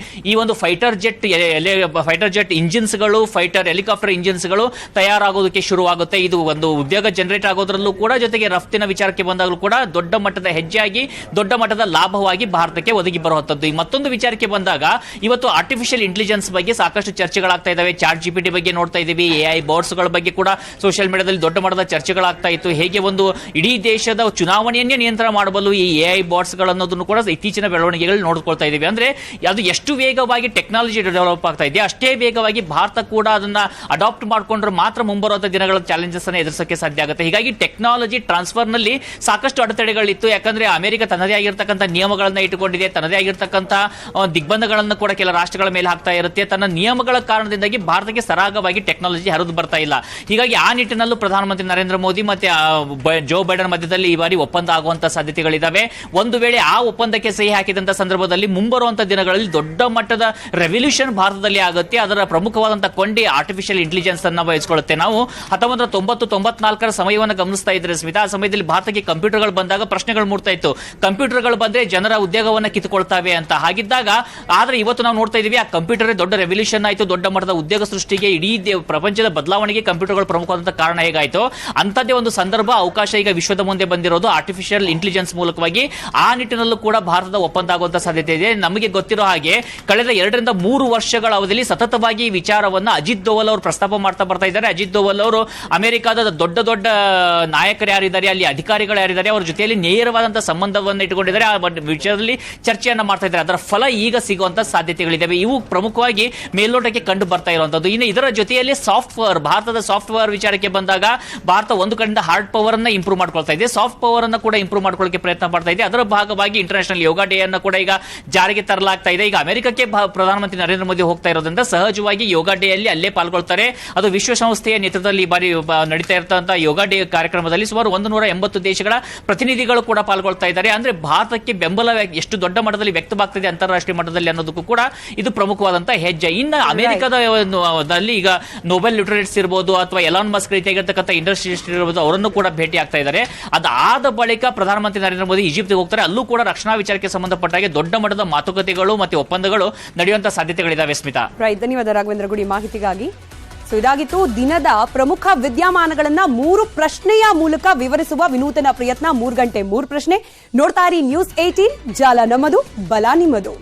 ಈ ಒಂದು ಫೈಟರ್ ಜೆಟ್ ಇಂಜಿನ್ಸ್ ಗಳು, ಫೈಟರ್ ಹೆಲಿಕಾಪ್ಟರ್ ಇಂಜಿನ್ಸ್ ಗಳು ತಯಾರಾಗೋದಕ್ಕೆ ಶುರುವಾಗುತ್ತೆ. ಇದು ಒಂದು ಉದ್ಯೋಗ ಜನರೇಟ್ ಆಗೋದ್ರಲ್ಲೂ ಕೂಡ, ಜೊತೆಗೆ ರಫ್ತಿನ ವಿಚಾರಕ್ಕೆ ಬಂದಾಗಲೂ ಕೂಡ ದೊಡ್ಡ ಮಟ್ಟದ ಹೆಜ್ಜೆಯಾಗಿ, ದೊಡ್ಡ ಮಟ್ಟದ ಲಾಭವಾಗಿ ಭಾರತಕ್ಕೆ ಒದಗಿ ಬರುವಂತದ್ದು. ಮತ್ತೊಂದು ವಿಚಾರಕ್ಕೆ ಬಂದಾಗ ಇವತ್ತು ಆರ್ಟಿಫಿಷಿಯಲ್ ಇಂಟೆಲಿಜೆನ್ಸ್ ಬಗ್ಗೆ ಸಾಕಷ್ಟು ಚರ್ಚೆಗಳಾಗ್ತಾ ಇದಾವೆ. ಚಾಟ್ GPT ಬಗ್ಗೆ ನೋಡ್ತಾ ಇದ್ದೀವಿ. AI ಬಾಟ್ಸ್ ಗಳ ಬಗ್ಗೆ ಕೂಡ ಸೋಷಿಯಲ್ ಮೀಡಿಯಾದಲ್ಲಿ ದೊಡ್ಡ ಮಟ್ಟದ ಚರ್ಚೆಗಳಾಗ್ತಾ ಇತ್ತು. ಹೇಗೆ ಒಂದು ಇಡೀ ದೇಶದ ಚುನಾವಣೆಯನ್ನೇ ನಿಯಂತ್ರಣ ಮಾಡಬಲ್ಲು ಈ AI ಬಾಟ್ಸ್ ಗಳನ್ನೋದನ್ನು ಕೂಡ ಇತ್ತೀಚಿನ ಬೆಳವಣಿಗೆಗಳು ನೋಡ್ಕೊಳ್ತಾ ಇದ್ದೀವಿ. ಅಂದ್ರೆ ಅದು ಎಷ್ಟು ವೇಗವಾಗಿ ಟೆಕ್ನಾಲಜಿ ಡೆವಲಪ್ ಆಗ್ತಾ ಇದೆ, ಅಷ್ಟೇ ವೇಗವಾಗಿ ಭಾರತ ಕೂಡ ಅದನ್ನ ಅಡಾಪ್ಟ್ ಮಾಡಿಕೊಂಡ್ರೆ ಮಾತ್ರ ಮುಂಬರುವಂತಹ ದಿನಗಳ ಚಾಲೆಂಜಸ್ ಅನ್ನು ಎದುರಿಸಕ್ಕೆ ಸಾಧ್ಯ ಆಗುತ್ತೆ. ಹೀಗಾಗಿ ಟೆಕ್ನಾಲಜಿ ಟ್ರಾನ್ಸ್ಫರ್ ನಲ್ಲಿ ಸಾಕಷ್ಟು ಅಡೆತಡೆಗಳಿತ್ತು. ಯಾಕಂದ್ರೆ ಅಮೆರಿಕ ತನ್ನದೇ ಆಗಿರ್ತಕ್ಕಂಥ ನಿಯಮಗಳನ್ನ ಇಟ್ಟುಕೊಂಡಿದೆ, ತನ್ನದೇ ಆಗಿರ್ತಕ್ಕಂಥ ದಿಗ್ಬಂಧಗಳನ್ನು ಕೂಡ ಕೆಲ ರಾಷ್ಟ್ರಗಳ ಮೇಲೆ ಹಾಕ್ತಾ ಇರುತ್ತೆ. ತನ್ನ ನಿಯಮಗಳ ಕಾರಣದಿಂದಾಗಿ ಭಾರತಕ್ಕೆ ಸರಾಗವಾಗಿ ಟೆಕ್ನಾಲಜಿ ಹರಿದು ಬರ್ತಾ ಇಲ್ಲ. ಹೀಗಾಗಿ ಆ ನಿಟ್ಟಿನಲ್ಲೂ ಪ್ರಧಾನಮಂತ್ರಿ ನರೇಂದ್ರ ಮೋದಿ ಮತ್ತೆ ಜೋ ಬೈಡನ್ ಮಧ್ಯದಲ್ಲಿ ಈ ಬಾರಿ ಒಪ್ಪಂದ ಆಗುವಂತಹ ಸಾಧ್ಯತೆಗಳಿದ್ದಾವೆ. ಒಂದು ವೇಳೆ ಆ ಒಪ್ಪಂದಕ್ಕೆ ಸಹಿ ಹಾಕಿದಂತ ಸಂದರ್ಭದಲ್ಲಿ ಮುಂಬರುವಂತಹ ದಿನಗಳಲ್ಲಿ ದೊಡ್ಡ ಮಟ್ಟದ ರೆವಲ್ಯೂಷನ್ ಭಾರತದಲ್ಲಿ ಆಗುತ್ತೆ. ಅದರ ಪ್ರಮುಖವಾದಂತಹ ಕೊಂಡಿ ಆರ್ಟಿಫಿಷಿಯಲ್ ಇಂಟೆಲಿಜೆನ್ಸ್ ಅನ್ನ ವಹಿಸಿಕೊಳ್ಳುತ್ತೆ. ನಾವು 1994 ಸಮಯವನ್ನು ಗಮನಿಸ್ತಾ ಇದ್ರೆ ಸ್ಮಿತಾ, ಆ ಸಮಯದಲ್ಲಿ ಭಾರತಕ್ಕೆ ಕಂಪ್ಯೂಟರ್ಗಳು ಬಂದಾಗ ಪ್ರಶ್ನೆಗಳು ಮೂಡ್ತಾ ಇತ್ತು. ಕಂಪ್ಯೂಟರ್ಗಳು ಬಂದ್ರೆ ಜನರ ಉದ್ಯೋಗವನ್ನ ಕಿತ್ತುಕೊಳ್ತಾವೆ ಅಂತ. ಹಾಗಿದ್ದಾಗ ಆದ್ರೆ ಇವತ್ತು ನಾವು ನೋಡ್ತಾ ಇದೀವಿ, ಆ ಕಂಪ್ಯೂಟರ್ ದೊಡ್ಡ ರೆವಲ್ಯೂಷನ್ ಆಯಿತು. ದೊಡ್ಡ ಮಟ್ಟದ ಉದ್ಯೋಗ ಸೃಷ್ಟಿಗೆ, ಇಡೀ ಪ್ರಪಂಚದ ಬದಲಾವಣೆಗೆ ಕಂಪ್ಯೂಟರ್ಗಳು ಪ್ರಮುಖವಾದಂತಹ ಕಾರಣ ಹೇಗಾಯಿತು, ಅಂತದೇ ಒಂದು ಸಂದರ್ಭ, ಅವಕಾಶ ಈಗ ವಿಶ್ವದ ಮುಂದೆ ಬಂದಿರೋದು ಆರ್ಟಿಫಿಷಿಯಲ್ ಇಂಟೆಲಿಜೆನ್ಸ್ ಮೂಲಕವಾಗಿ. ಆ ನಿಟ್ಟಿನಲ್ಲೂ ಕೂಡ ಭಾರತದ ಒಪ್ಪಂದ ಆಗುವಂತಹ ಸಾಧ್ಯತೆ ಇದೆ. ನಮಗೆ ಗೊತ್ತಿರೋ ಹಾಗೆ ಕಳೆದ 2 ರಿಂದ 3 ವರ್ಷಗಳ ಅವಧಿಯಲ್ಲಿ ಸತತವಾಗಿ ಈ ವಿಚಾರವನ್ನ ಅಜಿತ್ ದೋವಲ್ ಅವರು ಪ್ರಸ್ತಾಪ ಮಾಡ್ತಾ ಬರ್ತಾ ಇದ್ದಾರೆ. ಅಜಿತ್ ದೋವಲ್ ಅವರು ಅಮೆರಿಕದ ದೊಡ್ಡ ದೊಡ್ಡ ನಾಯಕರು ಯಾರಿದ್ದಾರೆ, ಅಲ್ಲಿ ಅಧಿಕಾರಿಗಳು ಯಾರಿದ್ದಾರೆ, ಅವರ ಜೊತೆಯಲ್ಲಿ ನೇರವಾದಂತಹ ಸಂಬಂಧವನ್ನು ಇಟ್ಟುಕೊಂಡಿದ್ದಾರೆ. ಆ ವಿಚಾರದಲ್ಲಿ ಚರ್ಚೆಯನ್ನ ಮಾಡ್ತಾ ಇದ್ದಾರೆ. ಅದರ ಫಲ ಈಗ ಸಿಗುವಂತಹ ಸಾಧ್ಯತೆಗಳಿದ್ದಾವೆ. ಇವು ಪ್ರಮುಖವಾಗಿ ಮೇಲ್ನೋಟಕ್ಕೆ ಕಂಡು ಬರ್ತಾ ಇರುವಂತದ್ದು. ಇನ್ನು ಇದರ ಜೊತೆಯಲ್ಲಿ ಸಾಫ್ಟ್ವೇರ್, ಭಾರತದ ಸಾಫ್ಟ್ವೇರ್ ವಿಚಾರಕ್ಕೆ ಬಂದಾಗ ಭಾರತ ಒಂದು ಕಡೆಯಿಂದ ಹಾರ್ಡ್ ಪವರ್ ಅನ್ನ ಇಂಪ್ರೂವ್ ಮಾಡ್ಕೊಳ್ತಾ ಇದೆ, ಸಾಫ್ಟ್ ಪವರ್ ಅನ್ನ ಕೂಡ ಇಂಪ್ರೂವ್ ಮಾಡ್ಕೊಳ್ಳಕ್ಕೆ ಪ್ರಯತ್ನ ಮಾಡ್ತಾ ಇದೆ. ಅದರ ಭಾಗವಾಗಿ ಇಂಟರ್ನ್ಯಾಷನಲ್ ಯೋಗ ಡೇ ಅನ್ನು ಕೂಡ ಈಗ ಜಾರಿಗೆ ತರಲಾಗ್ತಾ ಇದೆ. ಈಗ ಅಮೆರಿಕಕ್ಕೆ ಪ್ರಧಾನಮಂತ್ರಿ ನರೇಂದ್ರ ಮೋದಿ ಹೋಗ್ತಾ ಇರೋದ್ರಿಂದ ಸಹಜವಾಗಿ ಯೋಗ ಡೇ ಅಲ್ಲಿ ಅಲ್ಲೇ ಪಾಲ್ಗೊಳ್ತಾರೆ. ಅದು ವಿಶ್ವಸಂಸ್ಥೆಯ ನೇತೃತ್ವದಲ್ಲಿ ಈ ಬಾರಿ ನಡೀತಾ ಇರತಕ್ಕಂತಹ ಯೋಗ ಡೇ ಕಾರ್ಯಕ್ರಮದಲ್ಲಿ ಸುಮಾರು 180 ದೇಶಗಳ ಪ್ರತಿನಿಧಿಗಳು ಕೂಡ ಪಾಲ್ಗೊಳ್ತಾ ಇದ್ದಾರೆ. ಅಂದ್ರೆ ಭಾರತಕ್ಕೆ ಬೆಂಬಲ ಎಷ್ಟು ದೊಡ್ಡ ಮಟ್ಟದಲ್ಲಿ ವ್ಯಕ್ತವಾಗ್ತಿದೆ ಅಂತಾರಾಷ್ಟ್ರೀಯ ಮಟ್ಟದಲ್ಲಿ ಅನ್ನೋದಕ್ಕೂ ಕೂಡ ಇದು ಪ್ರಮುಖವಾದಂತಹ ಹೆಜ್ಜೆ. ಇನ್ನು ಅಮೆರಿಕದಲ್ಲಿ ಈಗ ನೊಬೆಲ್ ಲಿಟರೇಟ್ಸ್ ಇರಬಹುದು ಅಥವಾ ಎಲಾನ್ ಮಸ್ಕ್ ರೀತಿಯಾಗಿರ್ತಕ್ಕಂಥ ಇಂಡಸ್ಟ್ರಿಯಲಿಸ್ಟ್ ಇರಬಹುದು, ಅವರನ್ನು ಕೂಡ ಭೇಟಿ ಆಗ್ತಾ ಇದ್ದಾರೆ. ಅದಾದ ಬಳಿಕ ಪ್ರಧಾನಮಂತ್ರಿ ನರೇಂದ್ರ ಮೋದಿ ಈಜಿಪ್ಟ್ಗೆ ಹೋಗ್ತಾರೆ. ಅಲ್ಲೂ ಕೂಡ ರಕ್ಷಣಾ ವಿಚಾರ ವಿಚಾರಕ್ಕೆ ಸಂಬಂಧಪಟ್ಟ ಹಾಗೆ ದೊಡ್ಡ ಮಟ್ಟದ ಮಾತುಕತೆಗಳು ಮತ್ತೆ ಒಪ್ಪಂದಗಳು ನಡೆಯುವಂತ ಸಾಧ್ಯತೆಗಳಿದಾವೆ ಸ್ಮಿತಾ. ರೈಟ್, ಧನ್ಯವಾದ ರಾಘವೇಂದ್ರ ಗುಡಿ ಮಾಹಿತಿಗಾಗಿ. ಸೊ ಇದಾಗಿತ್ತು ದಿನದ ಪ್ರಮುಖ ವಿದ್ಯಮಾನಗಳನ್ನ 3 ಪ್ರಶ್ನೆಯ ಮೂಲಕ ವಿವರಿಸುವ ವಿನೂತನ ಪ್ರಯತ್ನ. 3 ಗಂಟೆ 3 ಪ್ರಶ್ನೆ. ನೋಡ್ತಾ ಇರಿ ನ್ಯೂಸ್ 18, ಜಾಲ ನಮ್ಮದು, ಬಲ ನಿಮ್ಮದು.